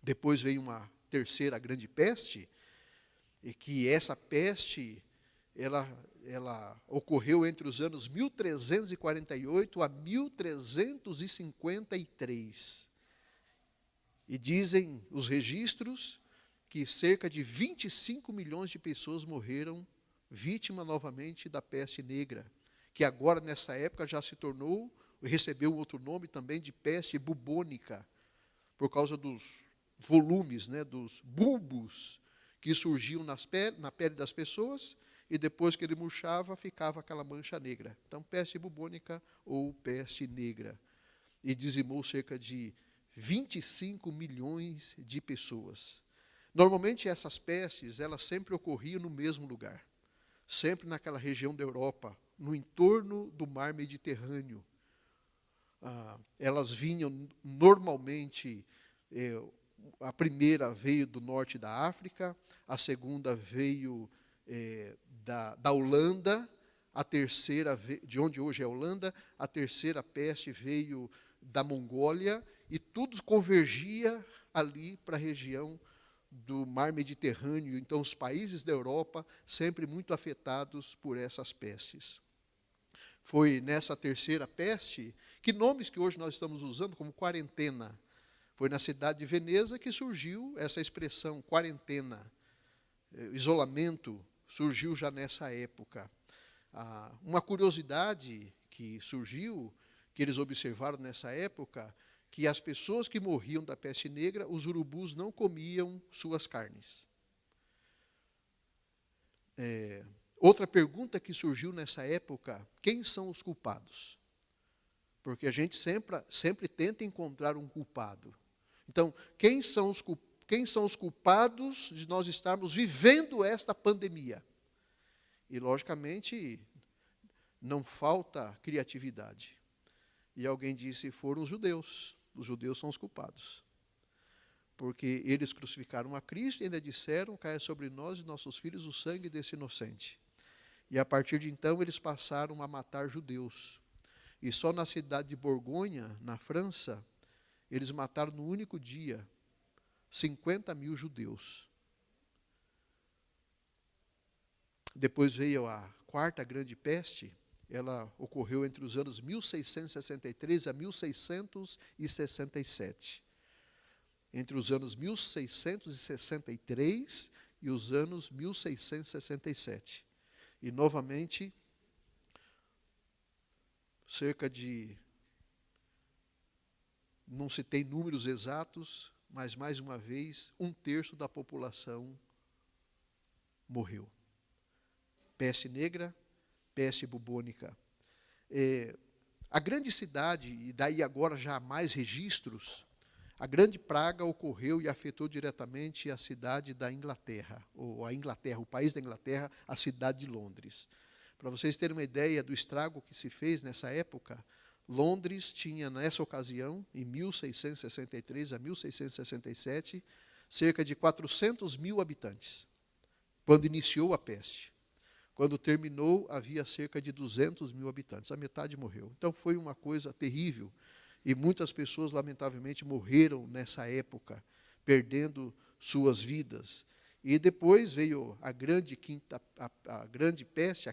Depois veio uma terceira grande peste, e que essa peste, ela ocorreu entre os anos 1348 a 1353. E dizem os registros que cerca de 25 milhões de pessoas morreram vítima novamente da peste negra, que agora nessa época já se tornou, recebeu outro nome também de peste bubônica, por causa dos volumes, né, dos bulbos que surgiam na pele das pessoas, e depois que ele murchava, ficava aquela mancha negra. Então, peste bubônica ou peste negra. E dizimou cerca de 25 milhões de pessoas. Normalmente, essas pestes, elas sempre ocorriam no mesmo lugar. Sempre naquela região da Europa, no entorno do mar Mediterrâneo. Elas vinham normalmente... a primeira veio do norte da África, a segunda veio da Holanda, a terceira, de onde hoje é a Holanda, a terceira peste veio da Mongólia, e tudo convergia ali para a região do mar Mediterrâneo. Então, os países da Europa sempre muito afetados por essas pestes. Foi nessa terceira peste Que nomes que hoje nós estamos usando como quarentena? Foi na cidade de Veneza que surgiu essa expressão, quarentena. Isolamento surgiu já nessa época. Uma curiosidade que surgiu, que eles observaram nessa época, que as pessoas que morriam da peste negra, os urubus não comiam suas carnes. Outra pergunta que surgiu nessa época, quem são os culpados? Porque a gente sempre tenta encontrar um culpado. Então, quem são os culpados de nós estarmos vivendo esta pandemia? E, logicamente, não falta criatividade. E alguém disse, foram os judeus. Os judeus são os culpados. Porque eles crucificaram a Cristo e ainda disseram, caia sobre nós e nossos filhos o sangue desse inocente. E a partir de então eles passaram a matar judeus. E só na cidade de Borgonha, na França, eles mataram no único dia 50 mil judeus. Depois veio a quarta grande peste. Ela ocorreu entre os anos 1663 a 1667. Entre os anos 1663 e os anos 1667. E, novamente, cerca de, não se tem números exatos, mas, mais uma vez, 1/3 da população morreu. Peste negra, peste bubônica. A grande cidade, e daí agora já há mais registros, a grande praga ocorreu e afetou diretamente a cidade da Inglaterra, ou a Inglaterra, o país da Inglaterra, a cidade de Londres. Para vocês terem uma ideia do estrago que se fez nessa época, Londres tinha, nessa ocasião, em 1663 a 1667, cerca de 400 mil habitantes, quando iniciou a peste. Quando terminou, havia cerca de 200 mil habitantes. A metade morreu. Então, foi uma coisa terrível. E muitas pessoas, lamentavelmente, morreram nessa época, perdendo suas vidas. E depois veio a quinta grande peste,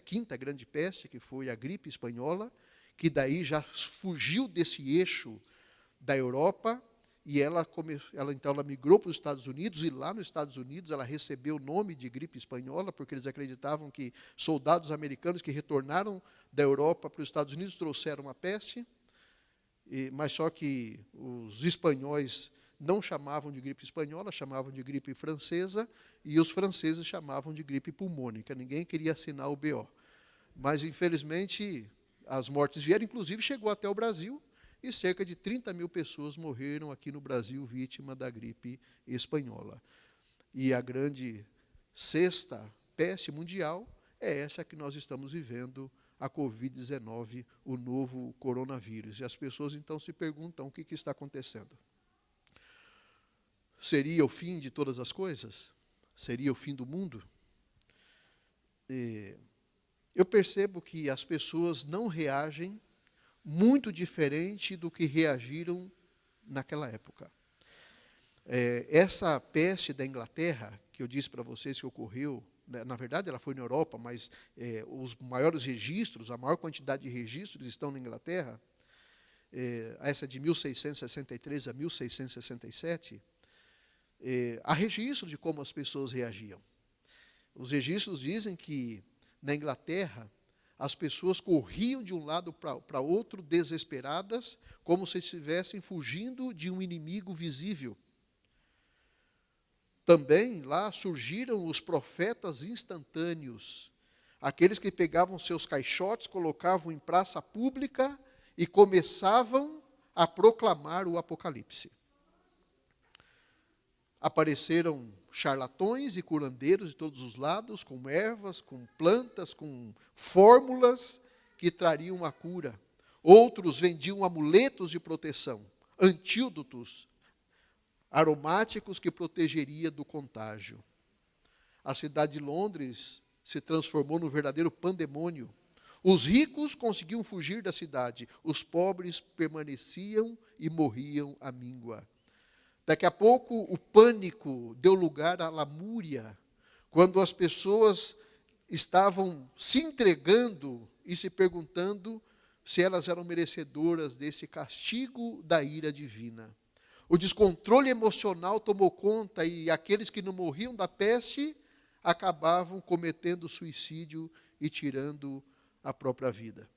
que foi a gripe espanhola, que daí já fugiu desse eixo da Europa, e ela migrou para os Estados Unidos, e lá nos Estados Unidos ela recebeu o nome de gripe espanhola, porque eles acreditavam que soldados americanos que retornaram da Europa para os Estados Unidos trouxeram a peste, mas só que os espanhóis não chamavam de gripe espanhola, chamavam de gripe francesa, e os franceses chamavam de gripe pulmônica. Ninguém queria assinar o BO. Mas, infelizmente, as mortes vieram, inclusive chegou até o Brasil, e cerca de 30 mil pessoas morreram aqui no Brasil vítima da gripe espanhola. E a grande sexta peste mundial é essa que nós estamos vivendo, a Covid-19, o novo coronavírus. E as pessoas então se perguntam o que está acontecendo. Seria o fim de todas as coisas? Seria o fim do mundo? Eu percebo que as pessoas não reagem muito diferente do que reagiram naquela época. Essa peste da Inglaterra, que eu disse para vocês que ocorreu, na verdade ela foi na Europa, mas os maiores registros, a maior quantidade de registros estão na Inglaterra, essa de 1663 a 1667, há registro de como as pessoas reagiam. Os registros dizem que, na Inglaterra, as pessoas corriam de um lado para outro, desesperadas, como se estivessem fugindo de um inimigo visível. Também lá surgiram os profetas instantâneos, aqueles que pegavam seus caixotes, colocavam em praça pública e começavam a proclamar o Apocalipse. Apareceram charlatões e curandeiros de todos os lados, com ervas, com plantas, com fórmulas que trariam a cura. Outros vendiam amuletos de proteção, antídotos aromáticos que protegeria do contágio. A cidade de Londres se transformou num verdadeiro pandemônio. Os ricos conseguiam fugir da cidade, os pobres permaneciam e morriam à míngua. Daqui a pouco, o pânico deu lugar à lamúria, quando as pessoas estavam se entregando e se perguntando se elas eram merecedoras desse castigo da ira divina. O descontrole emocional tomou conta e aqueles que não morriam da peste acabavam cometendo suicídio e tirando a própria vida.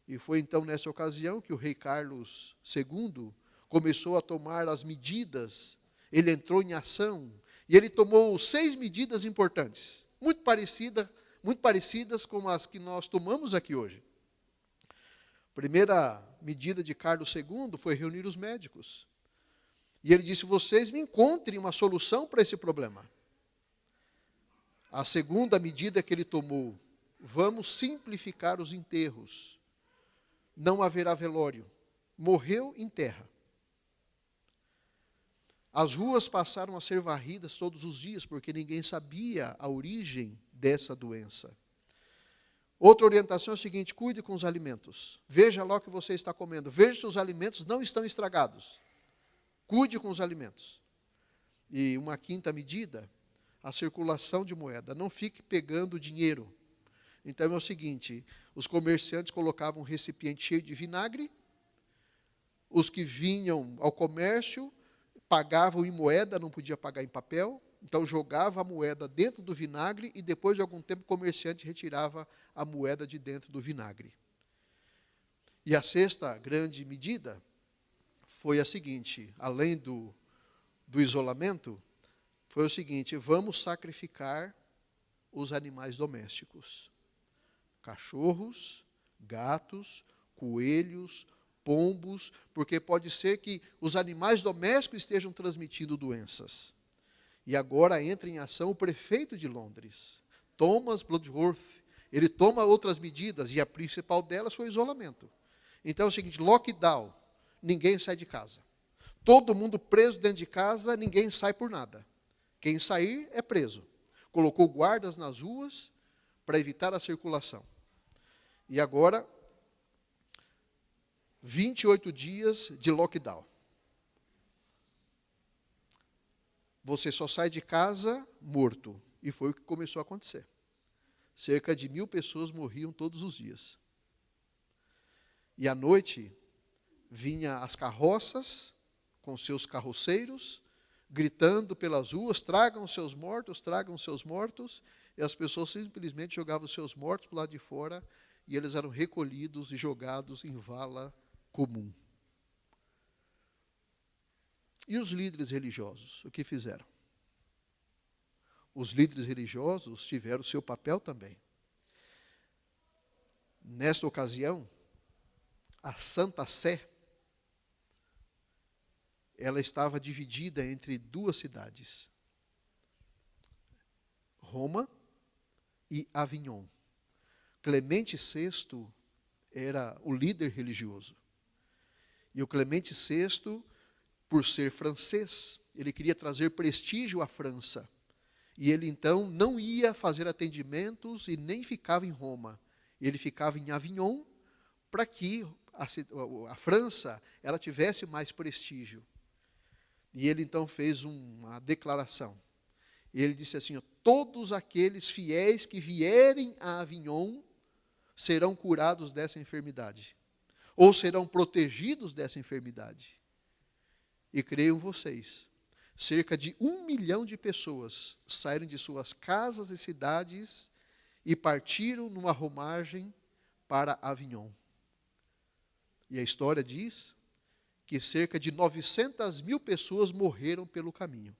E foi então nessa ocasião que o rei Carlos II começou a tomar as medidas, ele entrou em ação e ele tomou 6 medidas importantes, muito parecidas com as que nós tomamos aqui hoje. A primeira medida de Carlos II foi reunir os médicos. E ele disse: vocês me encontrem uma solução para esse problema. A segunda medida que ele tomou: vamos simplificar os enterros. Não haverá velório. Morreu, enterra. As ruas passaram a ser varridas todos os dias, porque ninguém sabia a origem dessa doença. Outra orientação é o seguinte: cuide com os alimentos. Veja lá o que você está comendo. Veja se os alimentos não estão estragados. Cuide com os alimentos. E uma quinta medida, a circulação de moeda. Não fique pegando dinheiro. Então é o seguinte: os comerciantes colocavam um recipiente cheio de vinagre, os que vinham ao comércio pagavam em moeda, não podia pagar em papel, então jogava a moeda dentro do vinagre e depois de algum tempo o comerciante retirava a moeda de dentro do vinagre. E a sexta grande medida foi a seguinte, além do isolamento, foi o seguinte: vamos sacrificar os animais domésticos. Cachorros, gatos, coelhos, pombos, porque pode ser que os animais domésticos estejam transmitindo doenças. E agora entra em ação o prefeito de Londres, Thomas Bloodworth. Ele toma outras medidas, e a principal delas foi o isolamento. Então é o seguinte: lockdown, ninguém sai de casa. Todo mundo preso dentro de casa, ninguém sai por nada. Quem sair é preso. Colocou guardas nas ruas para evitar a circulação. E agora, 28 dias de lockdown. Você só sai de casa morto. E foi o que começou a acontecer. Cerca de 1.000 pessoas morriam todos os dias. E à noite, vinha as carroças com seus carroceiros, gritando pelas ruas: tragam seus mortos, tragam seus mortos. E as pessoas simplesmente jogavam os seus mortos para o lado de fora, e eles eram recolhidos e jogados em vala comum. E os líderes religiosos, o que fizeram? Os líderes religiosos tiveram o seu papel também. Nesta ocasião, a Santa Sé, ela estava dividida entre 2 cidades, Roma e Avignon. Clemente VI era o líder religioso. E o Clemente VI, por ser francês, ele queria trazer prestígio à França. E ele então não ia fazer atendimentos e nem ficava em Roma. Ele ficava em Avignon para que a França ela tivesse mais prestígio. E ele então fez uma declaração. Ele disse assim: todos aqueles fiéis que vierem a Avignon serão curados dessa enfermidade, ou serão protegidos dessa enfermidade. E creiam vocês, cerca de 1 milhão de pessoas saíram de suas casas e cidades e partiram numa romagem para Avignon. E a história diz que cerca de 900.000 pessoas morreram pelo caminho.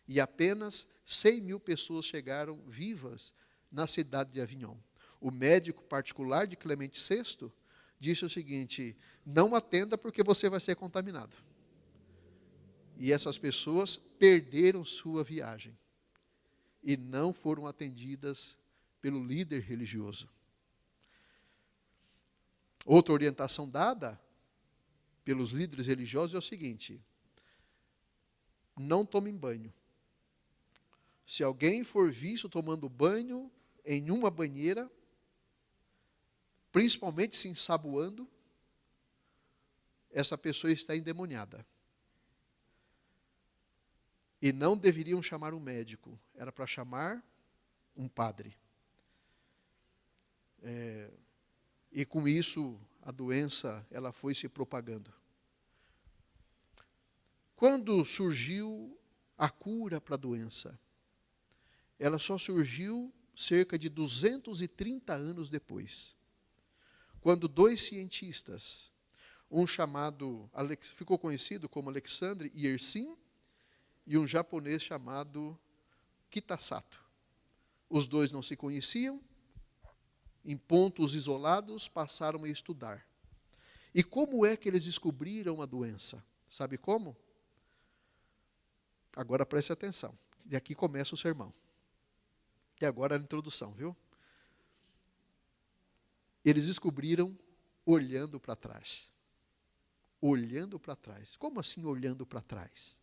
E apenas 100.000 pessoas chegaram vivas na cidade de Avignon. O médico particular de Clemente VI disse o seguinte: não atenda porque você vai ser contaminado. E essas pessoas perderam sua viagem e não foram atendidas pelo líder religioso. Outra orientação dada pelos líderes religiosos é o seguinte: não tomem banho. Se alguém for visto tomando banho em uma banheira, principalmente se ensaboando, essa pessoa está endemoniada. E não deveriam chamar um médico, era para chamar um padre. E com isso, a doença ela foi se propagando. Quando surgiu a cura para a doença? Ela só surgiu cerca de 230 anos depois, quando dois cientistas, um chamado, ficou conhecido como Alexandre Yersin, e um japonês chamado Kitasato. Os dois não se conheciam, em pontos isolados passaram a estudar. E como é que eles descobriram a doença? Sabe como? Agora preste atenção, e aqui começa o sermão. E agora a introdução, viu? Eles descobriram olhando para trás. Olhando para trás. Como assim olhando para trás?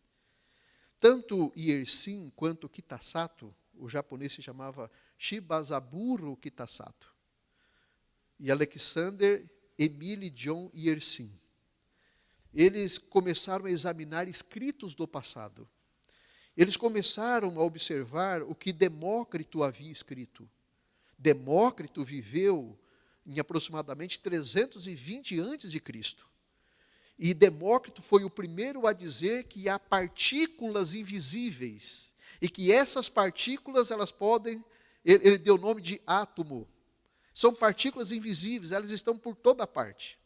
Tanto Yersin quanto Kitasato, o japonês se chamava Shibazaburo Kitasato, e Alexander Emile John Yersin. Eles começaram a examinar escritos do passado. Eles começaram a observar o que Demócrito havia escrito. Demócrito viveu em aproximadamente 320 a.C. E Demócrito foi o primeiro a dizer que há partículas invisíveis e que essas partículas elas podem, ele deu o nome de átomo. São partículas invisíveis, elas estão por toda parte.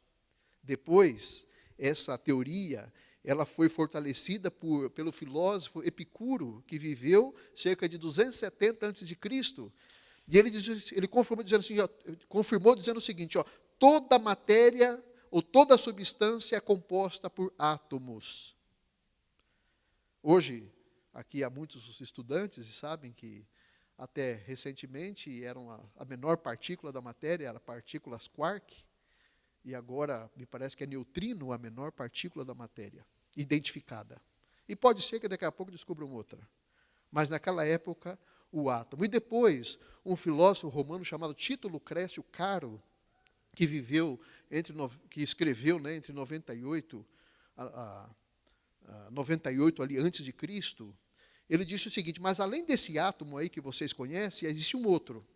Depois, essa teoria ela foi fortalecida pelo filósofo Epicuro, que viveu cerca de 270 a.C. E ele confirmou dizendo o seguinte, toda matéria ou toda substância é composta por átomos. Hoje, aqui há muitos estudantes e sabem que até recentemente eram a menor partícula da matéria, era partículas quark, e agora me parece que é neutrino a menor partícula da matéria, identificada. E pode ser que daqui a pouco descubram outra. Mas naquela época, o átomo. E depois, um filósofo romano chamado Tito Lucrécio Caro, que escreveu entre 98 a 98 ali antes de Cristo, ele disse o seguinte, mas além desse átomo aí que vocês conhecem, existe um outro,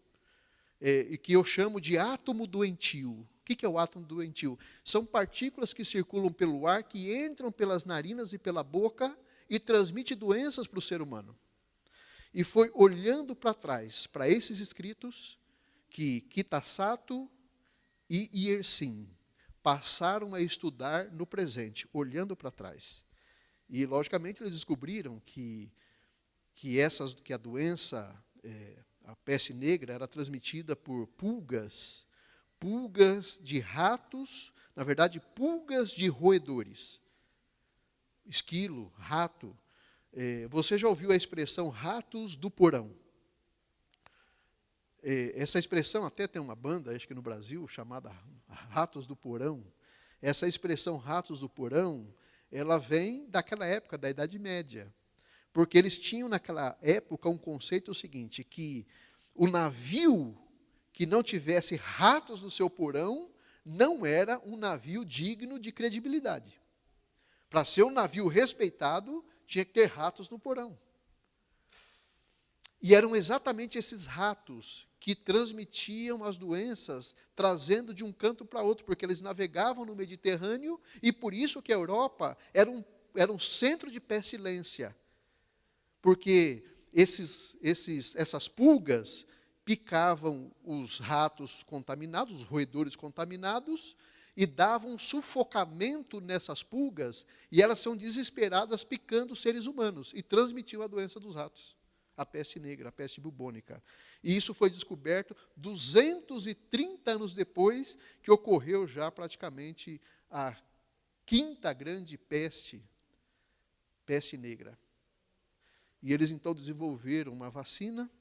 que eu chamo de átomo doentio. O que é o átomo doentio? São partículas que circulam pelo ar, que entram pelas narinas e pela boca e transmitem doenças para o ser humano. E foi olhando para trás, para esses escritos, que Kitasato e Yersin passaram a estudar no presente, olhando para trás. E, logicamente, eles descobriram que a doença, a peste negra, era transmitida por pulgas de ratos, na verdade, pulgas de roedores. Esquilo, rato. Você já ouviu a expressão ratos do porão? Essa expressão até tem uma banda, acho que no Brasil, chamada Ratos do Porão. Essa expressão ratos do porão, ela vem daquela época, da Idade Média. Porque eles tinham naquela época um conceito seguinte, que o navio que não tivesse ratos no seu porão não era um navio digno de credibilidade. Para ser um navio respeitado, tinha que ter ratos no porão. E eram exatamente esses ratos que transmitiam as doenças, trazendo de um canto para outro, porque eles navegavam no Mediterrâneo, e por isso que a Europa era um centro de pestilência. Porque essas pulgas picavam os ratos contaminados, os roedores contaminados, e davam um sufocamento nessas pulgas, e elas são desesperadas picando os seres humanos, e transmitiam a doença dos ratos, a peste negra, a peste bubônica. E isso foi descoberto 230 anos depois, que ocorreu já praticamente a quinta grande peste negra. E eles então desenvolveram uma vacina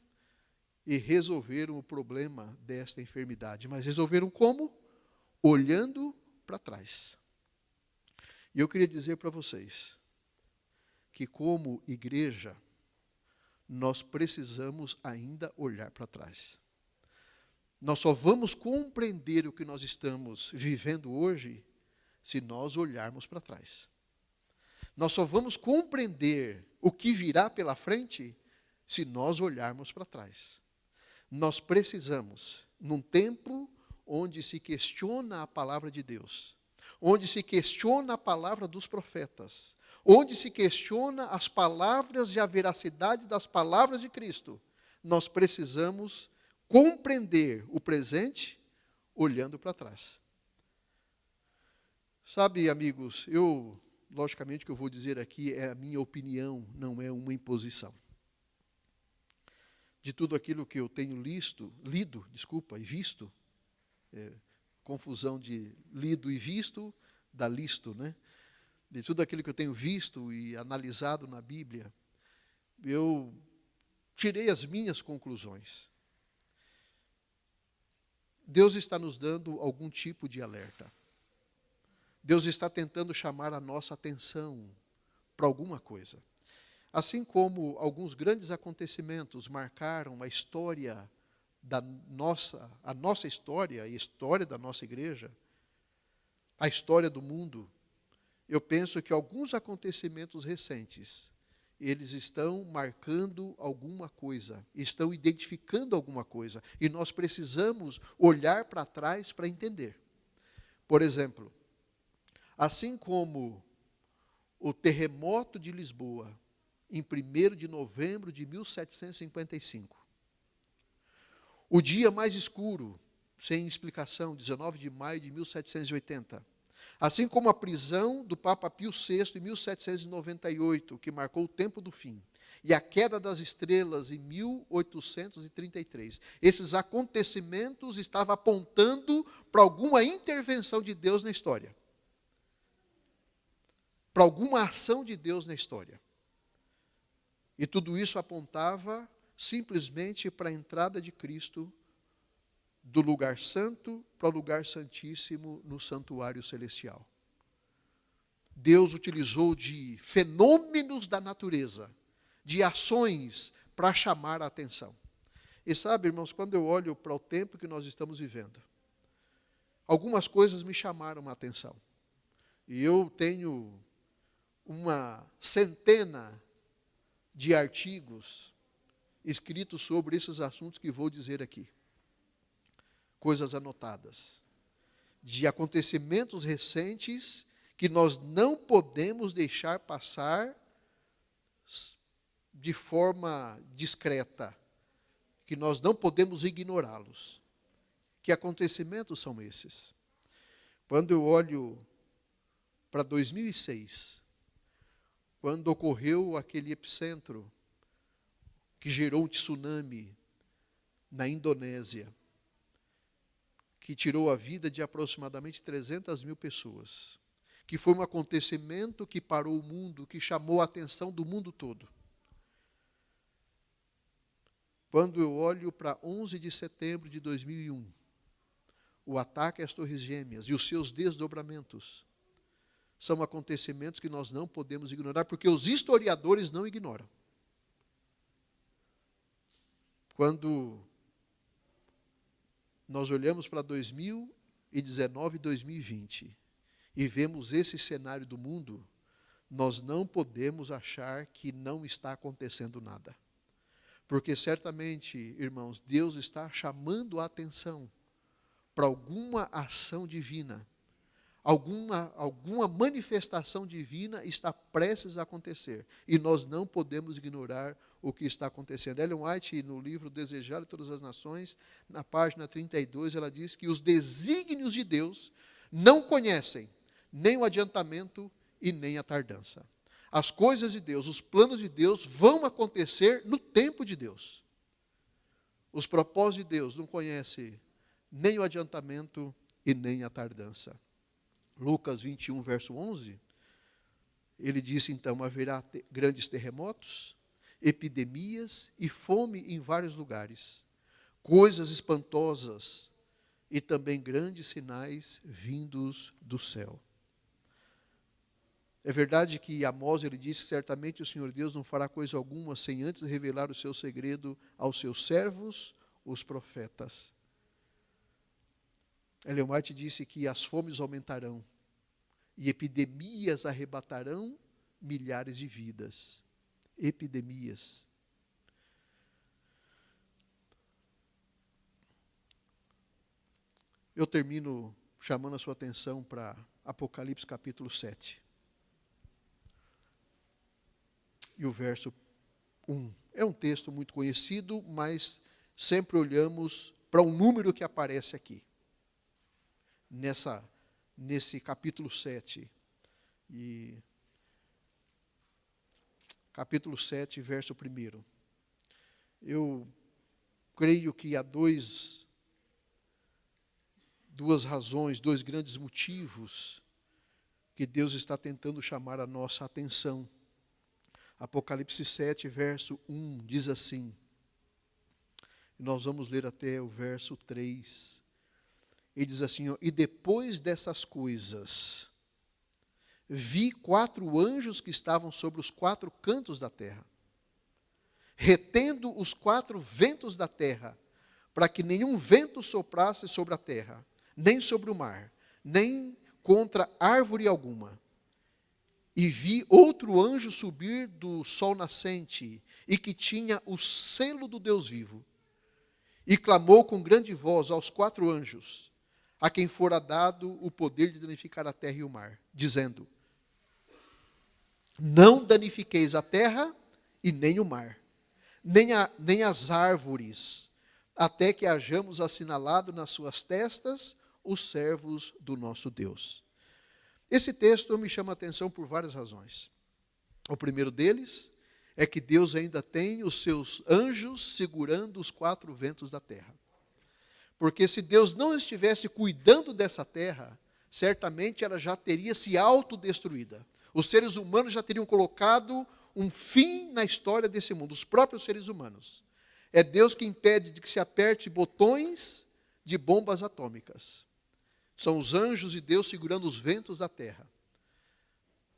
e resolveram o problema desta enfermidade. Mas resolveram como? Olhando para trás. E eu queria dizer para vocês que, como igreja, nós precisamos ainda olhar para trás. Nós só vamos compreender o que nós estamos vivendo hoje se nós olharmos para trás. Nós só vamos compreender o que virá pela frente se nós olharmos para trás. Nós precisamos, num tempo onde se questiona a palavra de Deus, onde se questiona a palavra dos profetas, onde se questiona as palavras e a veracidade das palavras de Cristo, nós precisamos compreender o presente olhando para trás. Sabe, amigos, logicamente, o que eu vou dizer aqui é a minha opinião, não é uma imposição. De tudo aquilo que eu tenho lido e visto, confusão de lido e visto, dá listo, né? De tudo aquilo que eu tenho visto e analisado na Bíblia, eu tirei as minhas conclusões. Deus está nos dando algum tipo de alerta. Deus está tentando chamar a nossa atenção para alguma coisa. Assim como alguns grandes acontecimentos marcaram a história a nossa história, a história da nossa igreja, a história do mundo, eu penso que alguns acontecimentos recentes, eles estão marcando alguma coisa, estão identificando alguma coisa, e nós precisamos olhar para trás para entender. Por exemplo, assim como o terremoto de Lisboa, em 1º de novembro de 1755, o dia mais escuro, sem explicação, 19 de maio de 1780, assim como a prisão do Papa Pio VI em 1798, que marcou o tempo do fim, e a queda das estrelas em 1833. Esses acontecimentos estavam apontando para alguma intervenção de Deus na história. Para alguma ação de Deus na história. E tudo isso apontava simplesmente para a entrada de Cristo do lugar santo para o lugar santíssimo no santuário celestial. Deus utilizou de fenômenos da natureza, de ações para chamar a atenção. E sabe, irmãos, quando eu olho para o tempo que nós estamos vivendo, algumas coisas me chamaram a atenção. E eu tenho uma centena de artigos escritos sobre esses assuntos que vou dizer aqui. Coisas anotadas, de acontecimentos recentes que nós não podemos deixar passar de forma discreta, que nós não podemos ignorá-los. Que acontecimentos são esses? Quando eu olho para 2006, quando ocorreu aquele epicentro que gerou um tsunami na Indonésia, que tirou a vida de aproximadamente 300 mil pessoas, que foi um acontecimento que parou o mundo, que chamou a atenção do mundo todo. Quando eu olho para 11 de setembro de 2001, o ataque às Torres Gêmeas e os seus desdobramentos, são acontecimentos que nós não podemos ignorar, porque os historiadores não ignoram. Quando nós olhamos para 2019 e 2020 e vemos esse cenário do mundo, nós não podemos achar que não está acontecendo nada. Porque certamente, irmãos, Deus está chamando a atenção para alguma ação divina, alguma manifestação divina está prestes a acontecer. E nós não podemos ignorar o que está acontecendo. Ellen White, no livro Desejar de Todas as Nações, na página 32, ela diz que os desígnios de Deus não conhecem nem o adiantamento e nem a tardança. As coisas de Deus, os planos de Deus vão acontecer no tempo de Deus. Os propósitos de Deus não conhecem nem o adiantamento e nem a tardança. Lucas 21, verso 11, ele disse, então, haverá grandes terremotos, epidemias e fome em vários lugares, coisas espantosas e também grandes sinais vindos do céu. É verdade que Amós, ele disse, certamente o Senhor Deus não fará coisa alguma sem antes revelar o seu segredo aos seus servos, os profetas. Ellen White disse que as fomes aumentarão e epidemias arrebatarão milhares de vidas. Epidemias. eu termino chamando a sua atenção para Apocalipse capítulo 7. E o verso 1. É um texto muito conhecido, mas sempre olhamos para um número que aparece aqui. Nesse capítulo 7. E capítulo 7, verso 1. Eu creio que há duas razões, dois grandes motivos que Deus está tentando chamar a nossa atenção. Apocalipse 7, verso 1, diz assim, nós vamos ler até o verso 3. Ele diz assim, ó, e depois dessas coisas, vi 4 anjos que estavam sobre os 4 cantos da terra, retendo os 4 ventos da terra, para que nenhum vento soprasse sobre a terra, nem sobre o mar, nem contra árvore alguma. E vi outro anjo subir do sol nascente, e que tinha o selo do Deus vivo, e clamou com grande voz aos 4 anjos, a quem fora dado o poder de danificar a terra e o mar, dizendo, não danifiqueis a terra e nem o mar, nem as árvores, até que hajamos assinalado nas suas testas os servos do nosso Deus. Esse texto me chama a atenção por várias razões. O primeiro deles é que Deus ainda tem os seus anjos segurando os 4 ventos da terra. Porque se Deus não estivesse cuidando dessa terra, certamente ela já teria se autodestruída. Os seres humanos já teriam colocado um fim na história desse mundo, os próprios seres humanos. É Deus que impede de que se aperte botões de bombas atômicas. São os anjos de Deus segurando os ventos da terra.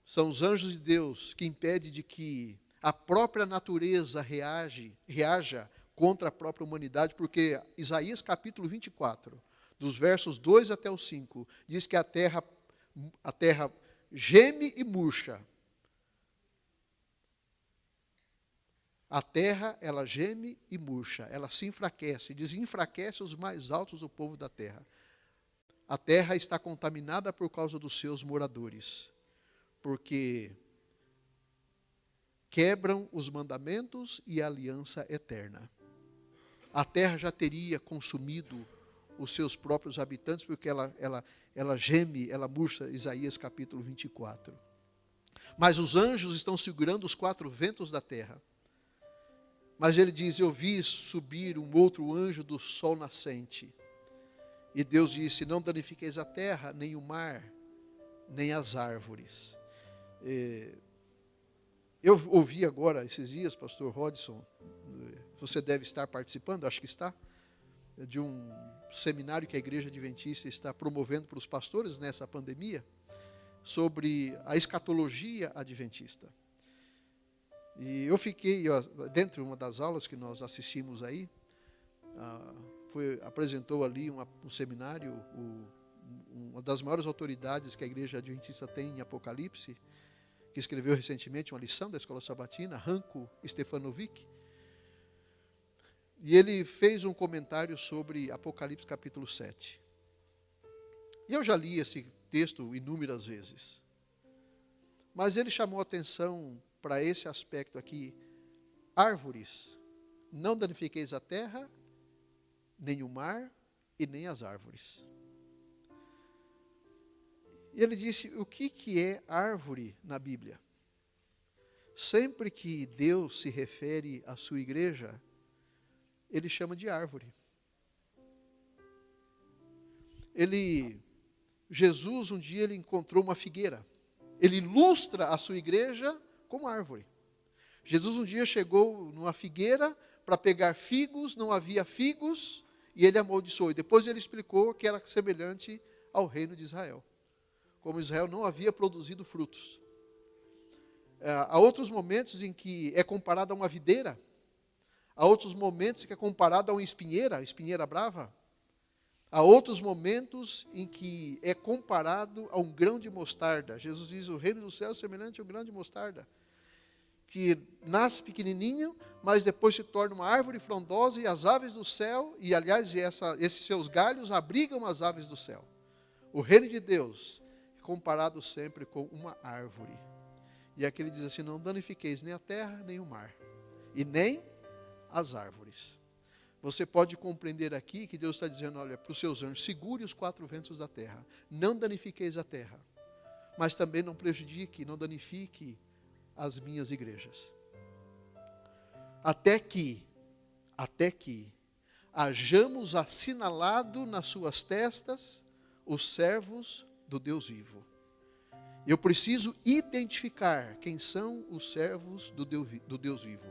São os anjos de Deus que impedem de que a própria natureza reaja contra a própria humanidade, porque Isaías capítulo 24, dos versos 2 até o 5, diz que a terra geme e murcha. A terra, ela geme e murcha, ela se enfraquece, diz, enfraquece os mais altos do povo da terra. A terra está contaminada por causa dos seus moradores, porque quebram os mandamentos e a aliança eterna. A terra já teria consumido os seus próprios habitantes, porque ela geme, ela murcha, Isaías capítulo 24. Mas os anjos estão segurando os 4 ventos da terra. Mas ele diz, eu vi subir um outro anjo do sol nascente. E Deus disse, não danifiqueis a terra, nem o mar, nem as árvores. Eu ouvi agora, esses dias, pastor Rodson, você deve estar participando, acho que está, de um seminário que a Igreja Adventista está promovendo para os pastores nessa pandemia, sobre a escatologia adventista. E eu fiquei, dentro de uma das aulas que nós assistimos aí, apresentou ali um seminário, uma das maiores autoridades que a Igreja Adventista tem em Apocalipse, que escreveu recentemente uma lição da Escola Sabatina, Ranko Stefanovic, e ele fez um comentário sobre Apocalipse capítulo 7. E eu já li esse texto inúmeras vezes, mas ele chamou a atenção para esse aspecto aqui, árvores, não danifiqueis a terra, nem o mar e nem as árvores. E ele disse, o que é árvore na Bíblia? Sempre que Deus se refere à sua igreja, ele chama de árvore. Jesus um dia ele encontrou uma figueira. Ele ilustra a sua igreja como árvore. Jesus um dia chegou numa figueira para pegar figos, não havia figos, e ele amaldiçoou. E depois ele explicou que era semelhante ao reino de Israel. Como Israel não havia produzido frutos. Há outros momentos em que é comparado a uma videira. Há outros momentos em que é comparado a uma espinheira brava. Há outros momentos em que é comparado a um grão de mostarda. Jesus diz, o reino do céu é semelhante a um grão de mostarda. que nasce pequenininho, mas depois se torna uma árvore frondosa e as aves do céu, e aliás, esses seus galhos abrigam as aves do céu. O reino de Deus é comparado sempre com uma árvore. E aqui ele diz assim: não danifiqueis nem a terra, nem o mar, e nem as árvores. Você pode compreender aqui que Deus está dizendo, olha, para os seus anjos, segure os 4 ventos da terra, não danifiqueis a terra, mas também não prejudique, não danifique as minhas igrejas. Até que hajamos assinalado nas suas testas os servos do Deus vivo. Eu preciso identificar quem são os servos do Deus vivo.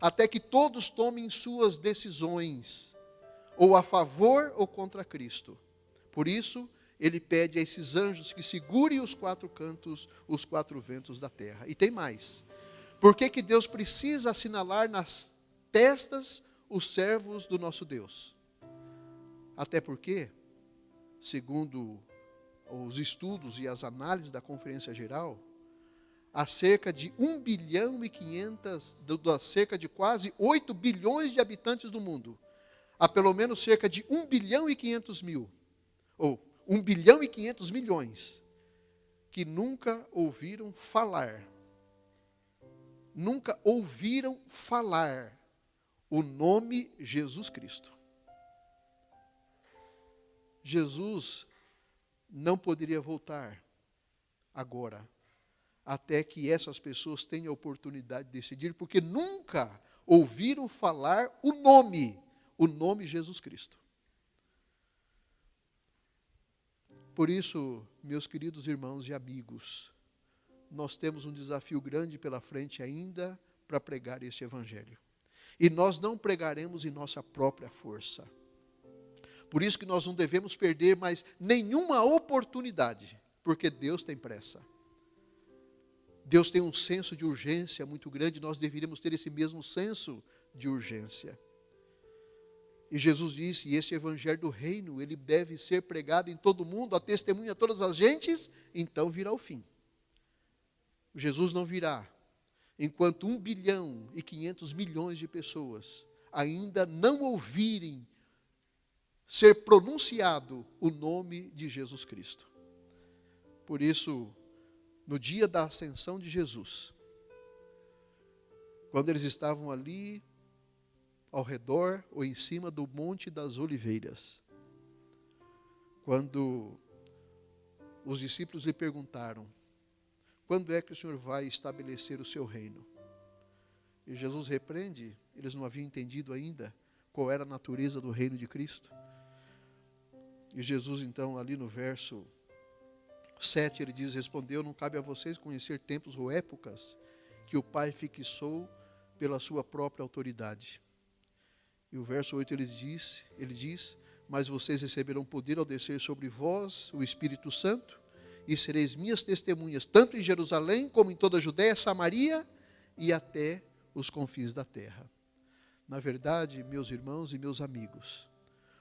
Até que todos tomem suas decisões, ou a favor ou contra Cristo. Por isso, ele pede a esses anjos que segurem os 4 cantos, os 4 ventos da terra. E tem mais. Por que Deus precisa assinalar nas testas os servos do nosso Deus? Até porque, segundo os estudos e as análises da Conferência Geral, há cerca de 1 bilhão e 500, cerca de quase 8 bilhões de habitantes do mundo. Há pelo menos cerca de 1 bilhão e 500 mil, ou 1 bilhão e 500 milhões, que nunca ouviram falar o nome Jesus Cristo. Jesus não poderia voltar agora, até que essas pessoas tenham a oportunidade de decidir, porque nunca ouviram falar o nome Jesus Cristo. Por isso, meus queridos irmãos e amigos, nós temos um desafio grande pela frente ainda para pregar este evangelho. E nós não pregaremos em nossa própria força. Por isso que nós não devemos perder mais nenhuma oportunidade, porque Deus tem pressa. Deus tem um senso de urgência muito grande, nós deveríamos ter esse mesmo senso de urgência. E Jesus disse, e esse evangelho do reino, ele deve ser pregado em todo mundo, a testemunha a todas as gentes, então virá o fim. Jesus não virá enquanto 1 bilhão e 500 milhões de pessoas ainda não ouvirem ser pronunciado o nome de Jesus Cristo. Por isso, no dia da ascensão de Jesus, quando eles estavam ali, ao redor ou em cima do Monte das Oliveiras, quando os discípulos lhe perguntaram, quando é que o Senhor vai estabelecer o seu reino? E Jesus repreende, eles não haviam entendido ainda qual era a natureza do reino de Cristo. E Jesus então ali no verso 7 ele diz, respondeu, não cabe a vocês conhecer tempos ou épocas que o Pai fixou pela sua própria autoridade. E o verso 8 ele diz, mas vocês receberão poder ao descer sobre vós o Espírito Santo, e sereis minhas testemunhas, tanto em Jerusalém, como em toda a Judéia, Samaria, e até os confins da terra. Na verdade, meus irmãos e meus amigos,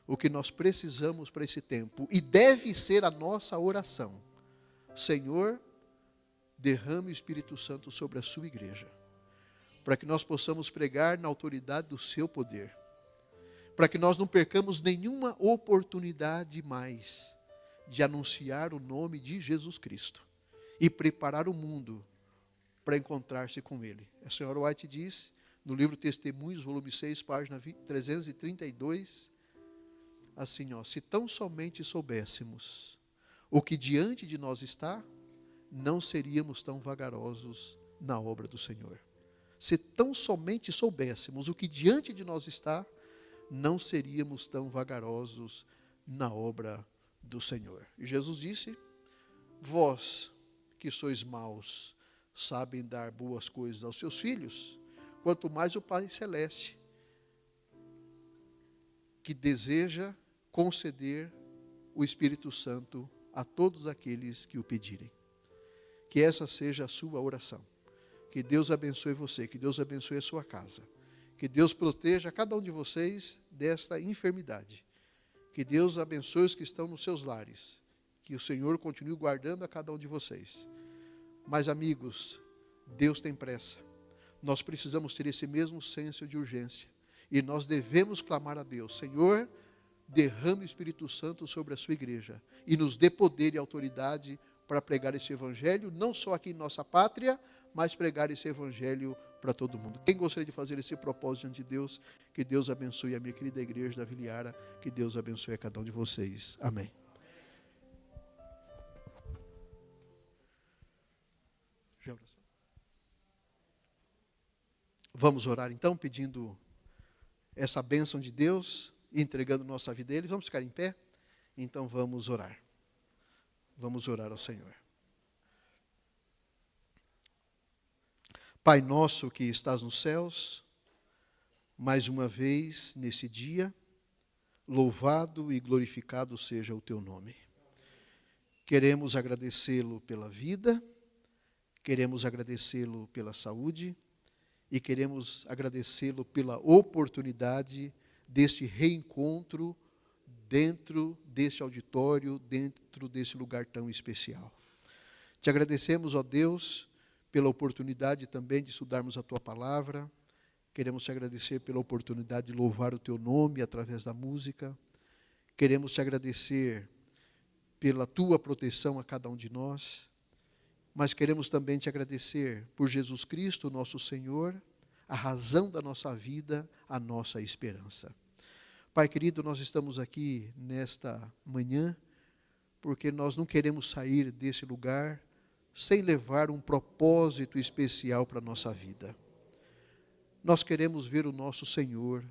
o que nós precisamos para esse tempo, e deve ser a nossa oração, Senhor, derrame o Espírito Santo sobre a sua igreja, para que nós possamos pregar na autoridade do seu poder, para que nós não percamos nenhuma oportunidade mais de anunciar o nome de Jesus Cristo e preparar o mundo para encontrar-se com Ele. A senhora White diz, no livro Testemunhos, volume 6, página 332, assim, se tão somente soubéssemos o que diante de nós está, não seríamos tão vagarosos na obra do Senhor. Se tão somente soubéssemos o que diante de nós está, não seríamos tão vagarosos na obra do Senhor. E Jesus disse, vós que sois maus, sabem dar boas coisas aos seus filhos, quanto mais o Pai Celeste, que deseja conceder o Espírito Santo a todos aqueles que o pedirem. Que essa seja a sua oração. Que Deus abençoe você, que Deus abençoe a sua casa. Que Deus proteja cada um de vocês desta enfermidade. Que Deus abençoe os que estão nos seus lares. Que o Senhor continue guardando a cada um de vocês. Mas amigos, Deus tem pressa. Nós precisamos ter esse mesmo senso de urgência. E nós devemos clamar a Deus: Senhor, derrame o Espírito Santo sobre a sua igreja e nos dê poder e autoridade para pregar esse evangelho, não só aqui em nossa pátria, mas pregar esse evangelho para todo mundo. Quem gostaria de fazer esse propósito diante de Deus? Que Deus abençoe a minha querida igreja da Viliara, que Deus abençoe a cada um de vocês. Amém. Vamos orar então, pedindo essa bênção de Deus, entregando nossa vida a Ele. Vamos ficar em pé? Então vamos orar. Vamos orar ao Senhor. Pai nosso que estás nos céus, mais uma vez nesse dia, louvado e glorificado seja o teu nome. Queremos agradecê-lo pela vida, queremos agradecê-lo pela saúde e queremos agradecê-lo pela oportunidade deste reencontro dentro deste auditório, dentro desse lugar tão especial. Te agradecemos, ó Deus, pela oportunidade também de estudarmos a Tua Palavra. Queremos te agradecer pela oportunidade de louvar o Teu nome através da música. Queremos te agradecer pela Tua proteção a cada um de nós. Mas queremos também te agradecer por Jesus Cristo, nosso Senhor, a razão da nossa vida, a nossa esperança. Pai querido, nós estamos aqui nesta manhã porque nós não queremos sair desse lugar sem levar um propósito especial para a nossa vida. Nós queremos ver o nosso Senhor,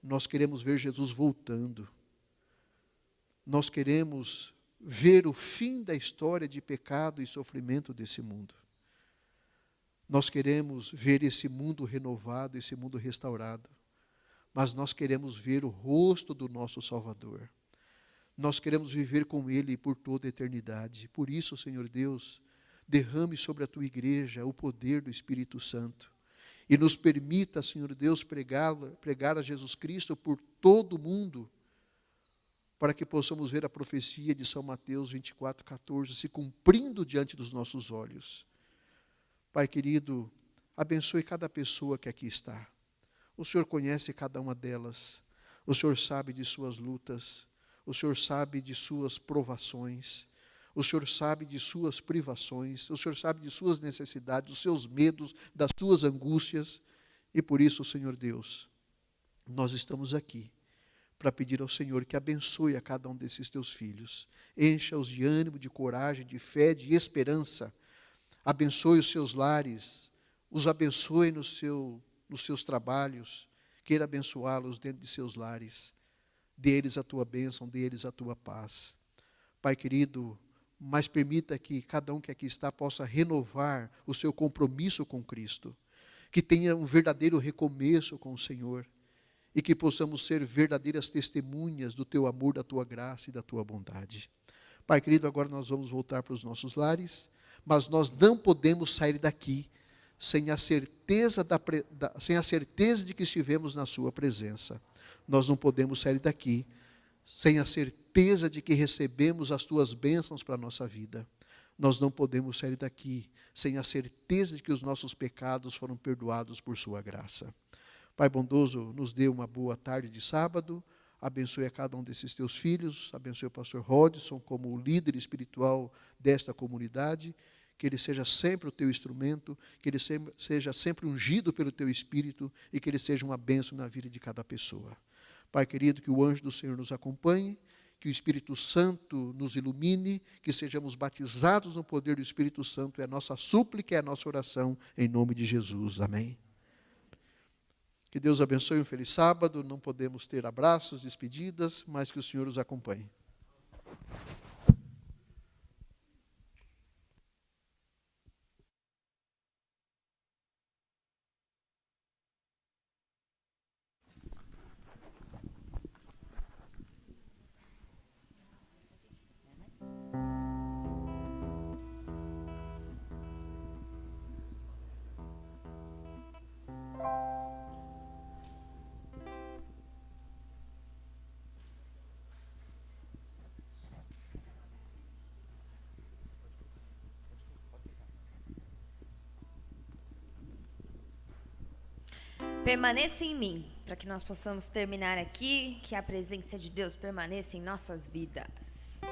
nós queremos ver Jesus voltando, nós queremos ver o fim da história de pecado e sofrimento desse mundo. Nós queremos ver esse mundo renovado, esse mundo restaurado. Mas nós queremos ver o rosto do nosso Salvador. Nós queremos viver com Ele por toda a eternidade. Por isso, Senhor Deus, derrame sobre a Tua igreja o poder do Espírito Santo. E nos permita, Senhor Deus, pregar a Jesus Cristo por todo o mundo, para que possamos ver a profecia de São Mateus 24:14 se cumprindo diante dos nossos olhos. Pai querido, abençoe cada pessoa que aqui está. O Senhor conhece cada uma delas. O Senhor sabe de suas lutas. O Senhor sabe de suas provações. O Senhor sabe de suas privações. O Senhor sabe de suas necessidades, dos seus medos, das suas angústias. E por isso, Senhor Deus, nós estamos aqui para pedir ao Senhor que abençoe a cada um desses teus filhos. Encha-os de ânimo, de coragem, de fé, de esperança. Abençoe os seus lares. Os abençoe nos seus trabalhos, queira abençoá-los dentro de seus lares. Dê-lhes a Tua bênção, dê-lhes a Tua paz. Pai querido, mas permita que cada um que aqui está possa renovar o seu compromisso com Cristo, que tenha um verdadeiro recomeço com o Senhor e que possamos ser verdadeiras testemunhas do Teu amor, da Tua graça e da Tua bondade. Pai querido, agora nós vamos voltar para os nossos lares, mas nós não podemos sair daqui sem a certeza de que estivemos na sua presença. Nós não podemos sair daqui sem a certeza de que recebemos as tuas bênçãos para a nossa vida. Nós não podemos sair daqui sem a certeza de que os nossos pecados foram perdoados por sua graça. Pai bondoso, nos dê uma boa tarde de sábado. Abençoe a cada um desses teus filhos. Abençoe o pastor Rodson como o líder espiritual desta comunidade. Que ele seja sempre o teu instrumento, que ele seja sempre ungido pelo teu Espírito e que ele seja uma bênção na vida de cada pessoa. Pai querido, que o anjo do Senhor nos acompanhe, que o Espírito Santo nos ilumine, que sejamos batizados no poder do Espírito Santo. É a nossa súplica, é a nossa oração, em nome de Jesus. Amém. Que Deus abençoe, um feliz sábado. Não podemos ter abraços, despedidas, mas que o Senhor os acompanhe. permaneça em mim, para que nós possamos terminar aqui, que a presença de Deus permaneça em nossas vidas.